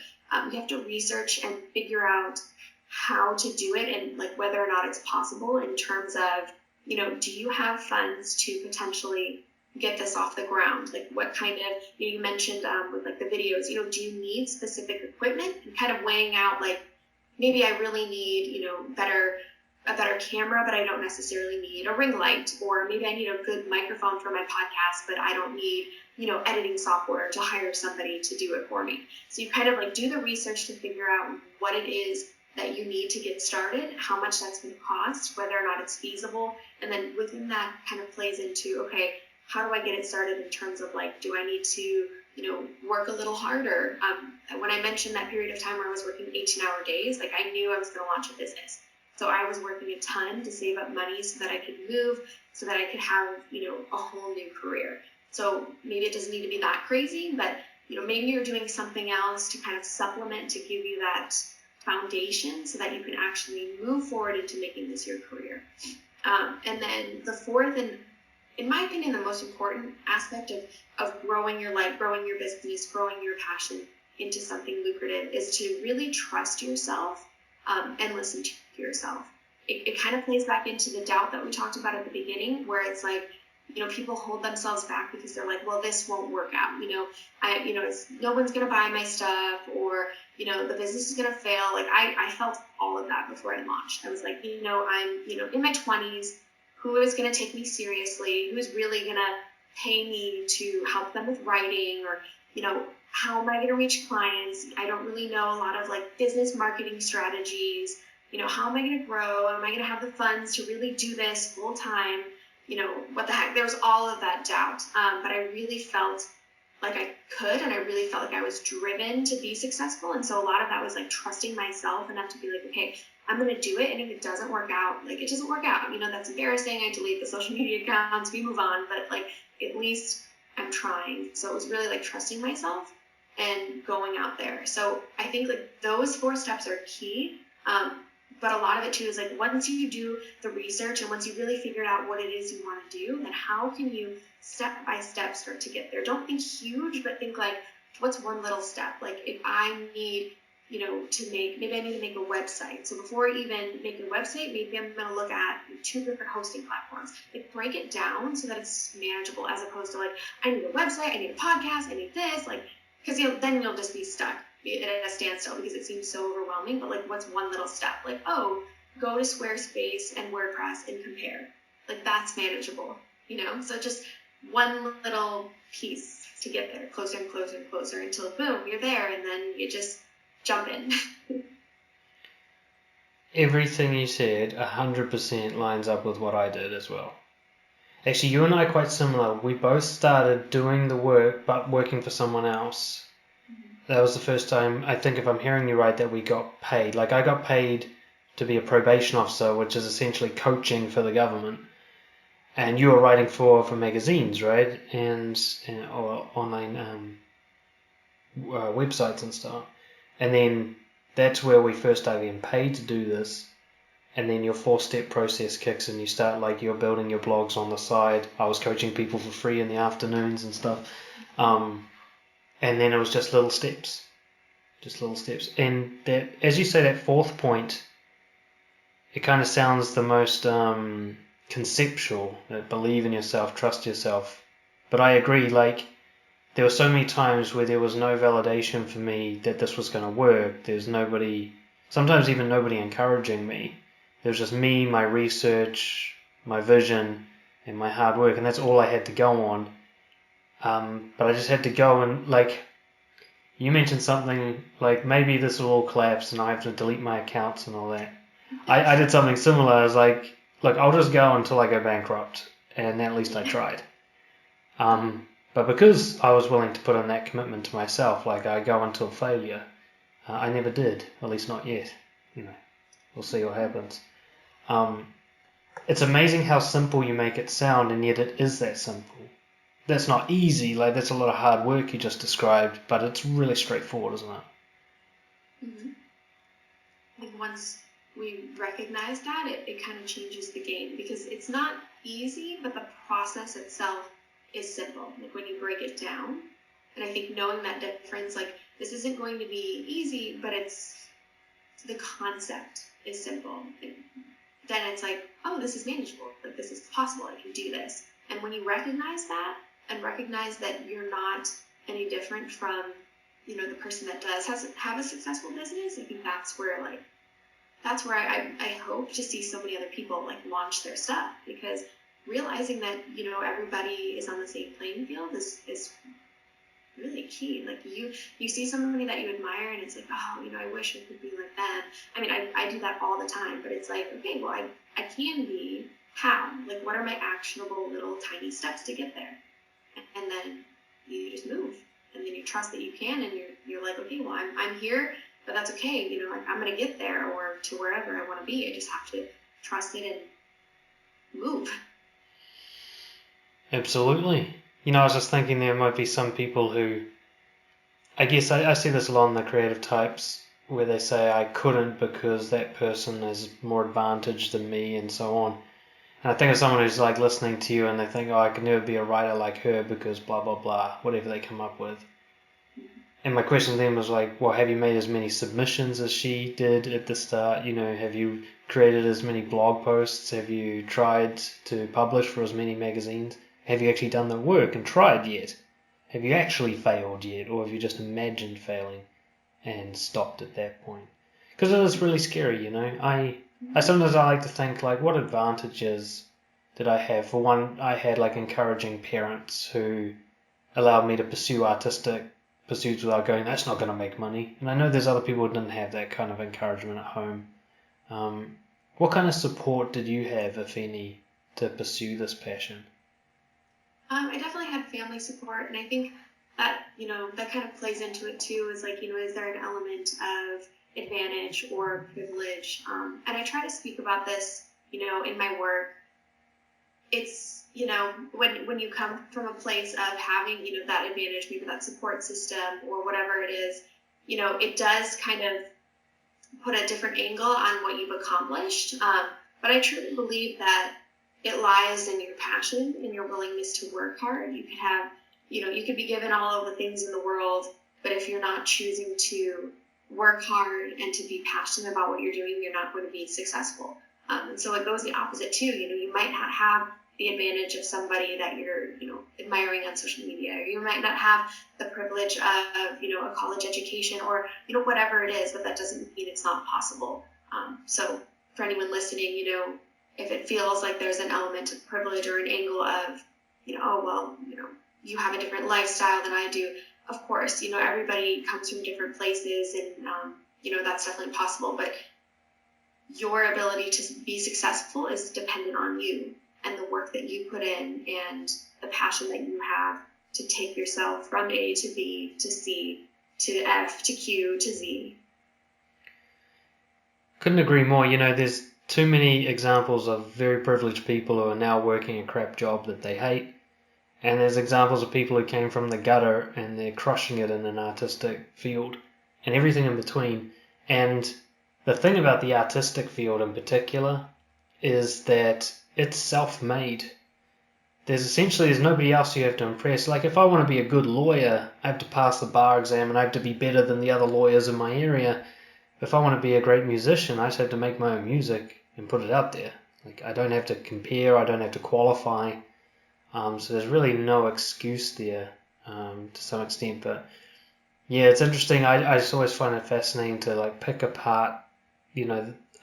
you have to research and figure out how to do it and like whether or not it's possible in terms of, do you have funds to potentially get this off the ground? Like what kind of, you mentioned with like the videos, do you need specific equipment? And kind of weighing out like, maybe I really need, a better camera, but I don't necessarily need a ring light, or maybe I need a good microphone for my podcast, but I don't need, editing software to hire somebody to do it for me. So you kind of like do the research to figure out what it is that you need to get started, how much that's going to cost, whether or not it's feasible. And then within that kind of plays into, okay, how do I get it started in terms of like, do I need to, work a little harder? When I mentioned that period of time where I was working 18-hour days, like I knew I was going to launch a business. So I was working a ton to save up money so that I could move, so that I could have, a whole new career. So maybe it doesn't need to be that crazy, but, maybe you're doing something else to kind of supplement, to give you that foundation so that you can actually move forward into making this your career. And then the fourth, and in my opinion, the most important aspect of growing your life, growing your business, growing your passion into something lucrative is to really trust yourself, and listen to yourself. It kind of plays back into the doubt that we talked about at the beginning, where it's like, people hold themselves back because they're like, well, this won't work out. No one's going to buy my stuff, or, the business is going to fail. Like I felt all of that before I launched. I was like, I'm, in my 20s, who is going to take me seriously? Who's really going to pay me to help them with writing, or, how am I going to reach clients? I don't really know a lot of like business marketing strategies. How am I going to grow? Am I going to have the funds to really do this full time? What the heck? There was all of that doubt. But I really felt like I could, and I really felt like I was driven to be successful. And so a lot of that was like trusting myself enough to be like, okay, I'm going to do it. And if it doesn't work out, like it doesn't work out. That's embarrassing. I delete the social media accounts, we move on. But like, at least I'm trying. So it was really like trusting myself and going out there. So I think like those 4 steps are key. But a lot of it too is like, once you do the research and once you really figured out what it is you want to do, then how can you step by step start to get there? Don't think huge, but think like, what's one little step? Like if I need, maybe I need to make a website. So before even making a website, maybe I'm going to look at 2 different hosting platforms. Like break it down so that it's manageable, as opposed to like, I need a website, I need a podcast, I need this, like, because then you'll just be stuck at a standstill because it seems so overwhelming. But like, what's one little step? Like, oh, go to Squarespace and WordPress and compare. Like that's manageable, So just one little piece to get there, closer and closer and closer until boom, you're there, and then you just jump in. Everything you said 100% lines up with what I did as well. Actually, you and I are quite similar. We both started doing the work, but working for someone else. That was the first time, I think if I'm hearing you right, that we got paid. Like I got paid to be a probation officer, which is essentially coaching for the government. And you were writing for magazines, right? Or online websites and stuff. And then that's where we first started getting paid to do this. And then your 4-step process kicks and you start like you're building your blogs on the side. I was coaching people for free in the afternoons and stuff. And then it was just little steps. And that, as you say, that 4th point, it kind of sounds the most conceptual, that believe in yourself, trust yourself. But I agree, like, there were so many times where there was no validation for me that this was going to work. There's nobody, sometimes even nobody encouraging me. There was just me, my research, my vision, and my hard work, and that's all I had to go on. But I just had to go and, like, you mentioned something like maybe this will all collapse and I have to delete my accounts and all that. I did something similar. I was like, look, I'll just go until I go bankrupt, and at least I tried. But because I was willing to put in that commitment to myself, like I go until failure, I never did, at least not yet. We'll see what happens. It's amazing how simple you make it sound, and yet it is that simple. That's not easy, like that's a lot of hard work you just described, but it's really straightforward, isn't it? Mm-hmm. I think once we recognize that, it kind of changes the game, because it's not easy, but the process itself is simple. Like when you break it down, and I think knowing that difference, like this isn't going to be easy, but the concept is simple. Then it's like, oh, this is manageable. Like this is possible. I can do this. And when you recognize that, and recognize that you're not any different from, the person that does have a successful business, I think that's where I hope to see so many other people like launch their stuff, because realizing that, everybody is on the same playing field is really key. Like you see somebody that you admire and it's like, oh, I wish I could be like them. I mean, I do that all the time, but it's like, okay, well, I can be. How? Like, what are my actionable little tiny steps to get there? And then you just move, and then you trust that you can, and you're like, okay, well, I'm here, but that's okay. I'm going to get there, or to wherever I want to be. I just have to trust it and move. Absolutely. I was just thinking there might be some people who, I guess I see this a lot in the creative types, where they say I couldn't because that person is more advantaged than me and so on. And I think of someone who's like listening to you and they think, oh, I could never be a writer like her because blah, blah, blah, whatever they come up with. And my question to them was like, well, have you made as many submissions as she did at the start? Have you created as many blog posts? Have you tried to publish for as many magazines? Have you actually done the work and tried yet? Have you actually failed yet? Or have you just imagined failing and stopped at that point? Because it is really scary, I sometimes like to think, like, what advantages did I have? For one, I had, like, encouraging parents who allowed me to pursue artistic pursuits without going, that's not going to make money. And I know there's other people who didn't have that kind of encouragement at home. What kind of support did you have, if any, to pursue this passion? I definitely had family support, and I think that, that kind of plays into it too, is like, is there an element of advantage or privilege? And I try to speak about this, in my work. It's, when you come from a place of having, that advantage, maybe that support system or whatever it is, it does kind of put a different angle on what you've accomplished. But I truly believe that it lies in your passion and your willingness to work hard. You could have, you could be given all of the things in the world, but if you're not choosing to work hard and to be passionate about what you're doing, you're not going to be successful. And so it goes the opposite too. You might not have the advantage of somebody that you're, admiring on social media, or you might not have the privilege of, a college education, or, whatever it is, but that doesn't mean it's not possible. So for anyone listening, if it feels like there's an element of privilege or an angle of, you have a different lifestyle than I do. Of course, everybody comes from different places, and, that's definitely possible. But your ability to be successful is dependent on you and the work that you put in and the passion that you have to take yourself from A to B to C to F to Q to Z. Couldn't agree more. There's too many examples of very privileged people who are now working a crap job that they hate. And there's examples of people who came from the gutter and they're crushing it in an artistic field and everything in between. And the thing about the artistic field in particular is that it's self-made. There's nobody else you have to impress. Like if I want to be a good lawyer, I have to pass the bar exam and I have to be better than the other lawyers in my area. If I want to be a great musician, I just have to make my own music and put it out there. Like I don't have to compare, I don't have to qualify. So there's really no excuse there to some extent. But yeah, it's interesting. I just always find it fascinating to pick apart.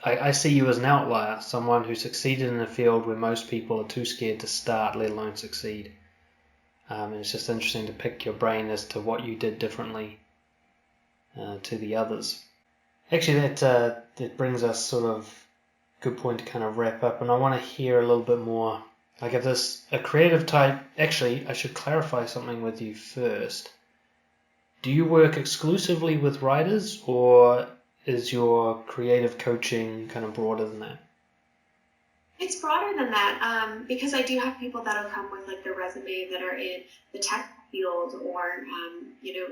I see you as an outlier, someone who succeeded in a field where most people are too scared to start, let alone succeed. And it's just interesting to pick your brain as to what you did differently to the others. Actually, that brings us sort of good point to kind of wrap up, and I want to hear a little bit more. Like if there's a creative type, actually, I should clarify something with you first. Do you work exclusively with writers, or is your creative coaching kind of broader than that? It's broader than that, because I do have people that'll come with their resume that are in the tech field, or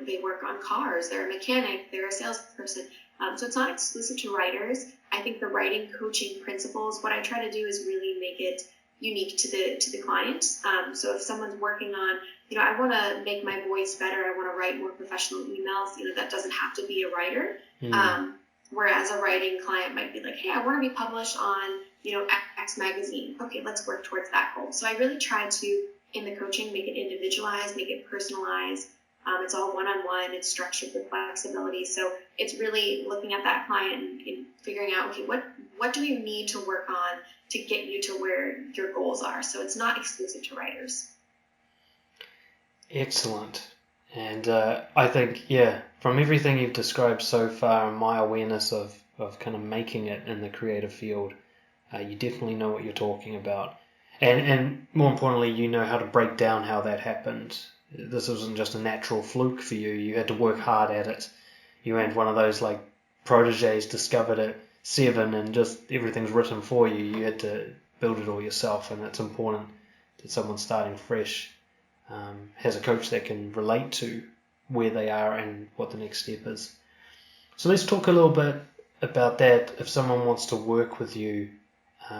they work on cars, they're a mechanic, they're a salesperson. So it's not exclusive to writers. I think the writing coaching principles, what I try to do is really make it unique to the client. So if someone's working on, I want to make my voice better, I want to write more professional emails, that doesn't have to be a writer. Whereas a writing client might be like, hey, I want to be published on, X magazine. Okay, let's work towards that goal. So I really try to, in the coaching, make it individualized, make it personalized. It's all one-on-one. It's structured with flexibility. So it's really looking at that client and figuring out, okay, what do you need to work on to get you to where your goals are? So it's not exclusive to writers. Excellent. And I think, from everything you've described so far and my awareness of kind of making it in the creative field, you definitely know what you're talking about. And more importantly, you know how to break down how that happened. This wasn't just a natural fluke for you. You had to work hard at it. You weren't one of those proteges discovered at 7 and just everything's written for you. You had to build it all yourself, and it's important that someone starting fresh has a coach that can relate to where they are and what the next step is. So let's talk a little bit about that. If someone wants to work with you,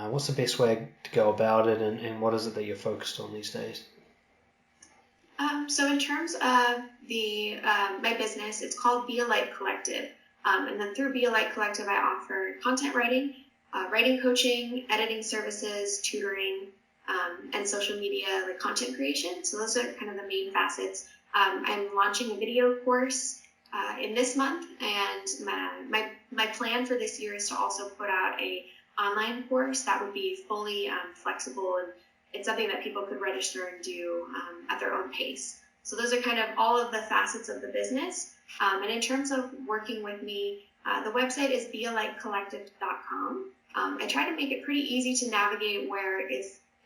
what's the best way to go about it, and what is it that you're focused on these days? So in terms of my business, it's called Be a Light Collective. And then through Be a Light Collective, I offer content writing, writing coaching, editing services, tutoring, and social media content creation. So those are kind of the main facets. I'm launching a video course in this month, and my plan for this year is to also put out a online course that would be fully flexible, and it's something that people could register and do at their own pace. So those are kind of all of the facets of the business. And in terms of working with me, the website is bealightcollective.com. I try to make it pretty easy to navigate, where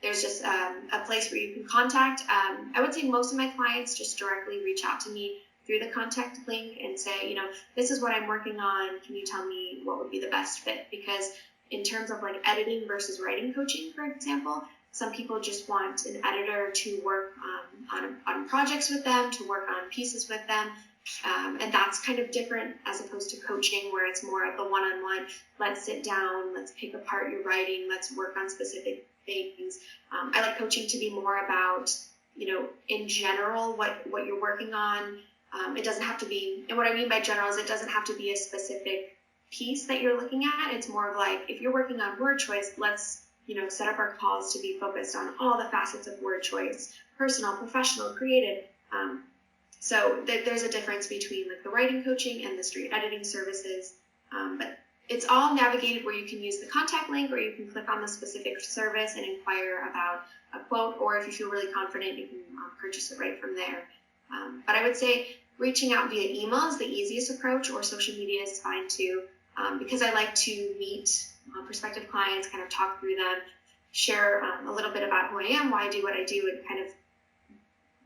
there's just a place where you can contact. I would say most of my clients just directly reach out to me through the contact link and say, this is what I'm working on. Can you tell me what would be the best fit? Because in terms of editing versus writing coaching, for example, some people just want an editor to work on projects with them, to work on pieces with them. And that's kind of different as opposed to coaching, where it's more of the one-on-one. Let's sit down, let's pick apart your writing, let's work on specific things. I like coaching to be more about, in general, what you're working on. It doesn't have to be, and what I mean by general is it doesn't have to be a specific piece that you're looking at. It's more of like, if you're working on word choice, let's, set up our calls to be focused on all the facets of word choice, personal, professional, creative. So there's a difference between like the writing coaching and the straight editing services, but it's all navigated where you can use the contact link, or you can click on the specific service and inquire about a quote, or if you feel really confident, you can purchase it right from there. But I would say reaching out via email is the easiest approach, or social media is fine too, because I like to meet prospective clients, kind of talk through them, share a little bit about who I am, why I do what I do, and kind of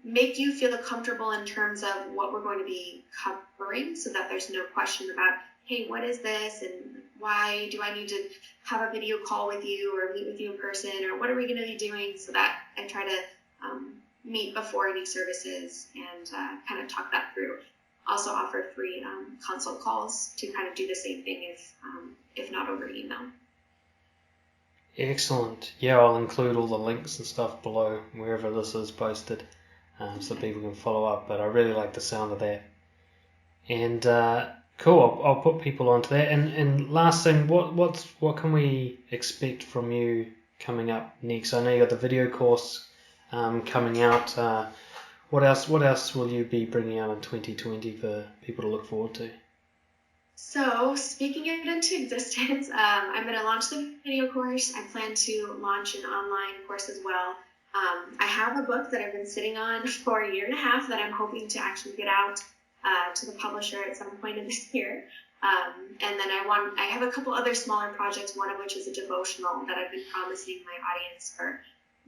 make you feel comfortable in terms of what we're going to be covering, so that there's no question about, hey, what is this, and why do I need to have a video call with you or meet with you in person, or what are we going to be doing, so that I try to meet before any services and kind of talk that through. Also offer free consult calls to kind of do the same thing if not over email. Excellent. Yeah, I'll include all the links and stuff below wherever this is posted, so people can follow up. But I really like the sound of that. And cool, I'll put people onto that. And last thing, what can we expect from you coming up next? I know you got the video course coming out. What else will you be bringing out in 2020 for people to look forward to? So, speaking it into existence, I'm going to launch the video course. I plan to launch an online course as well. I have a book that I've been sitting on for a year and a half that I'm hoping to actually get out to the publisher at some point in this year. And then I have a couple other smaller projects, one of which is a devotional that I've been promising my audience for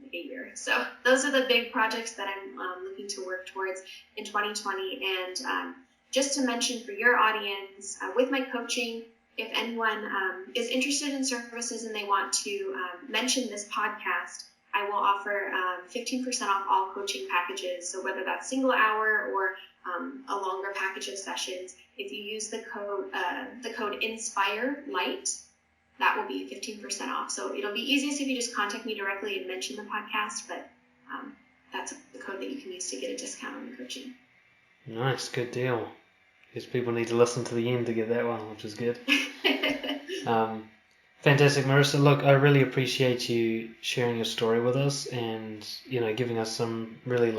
like a year. So those are the big projects that I'm looking to work towards in 2020. And just to mention for your audience, with my coaching, if anyone is interested in services and they want to mention this podcast, I will offer 15% off all coaching packages. So whether that's single hour or a longer package of sessions, if you use the code INSPIRELIGHT, that will be 15% off. So it'll be easiest if you just contact me directly and mention the podcast, but that's the code that you can use to get a discount on the coaching. Nice, good deal. Because people need to listen to the end to get that one, which is good. Fantastic, Marisa. Look, I really appreciate you sharing your story with us and, giving us some really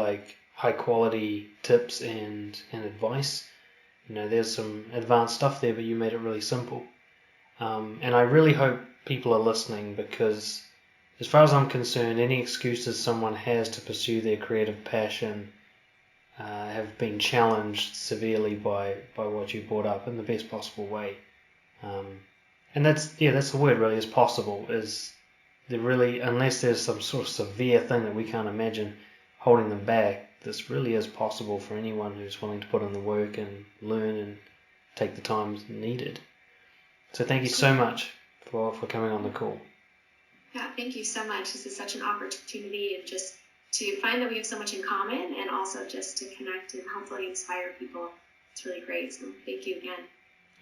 high quality tips and advice. There's some advanced stuff there, but you made it really simple. And I really hope people are listening, because as far as I'm concerned, any excuses someone has to pursue their creative passion have been challenged severely by what you brought up in the best possible way. And that's the word really, is possible. Is there really, unless there's some sort of severe thing that we can't imagine holding them back, this really is possible for anyone who's willing to put in the work and learn and take the time needed. So thank you so much for coming on the call. Yeah, thank you so much. This is such an opportunity, and just to find that we have so much in common, and also just to connect and hopefully inspire people. It's really great. So thank you again.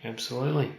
Absolutely.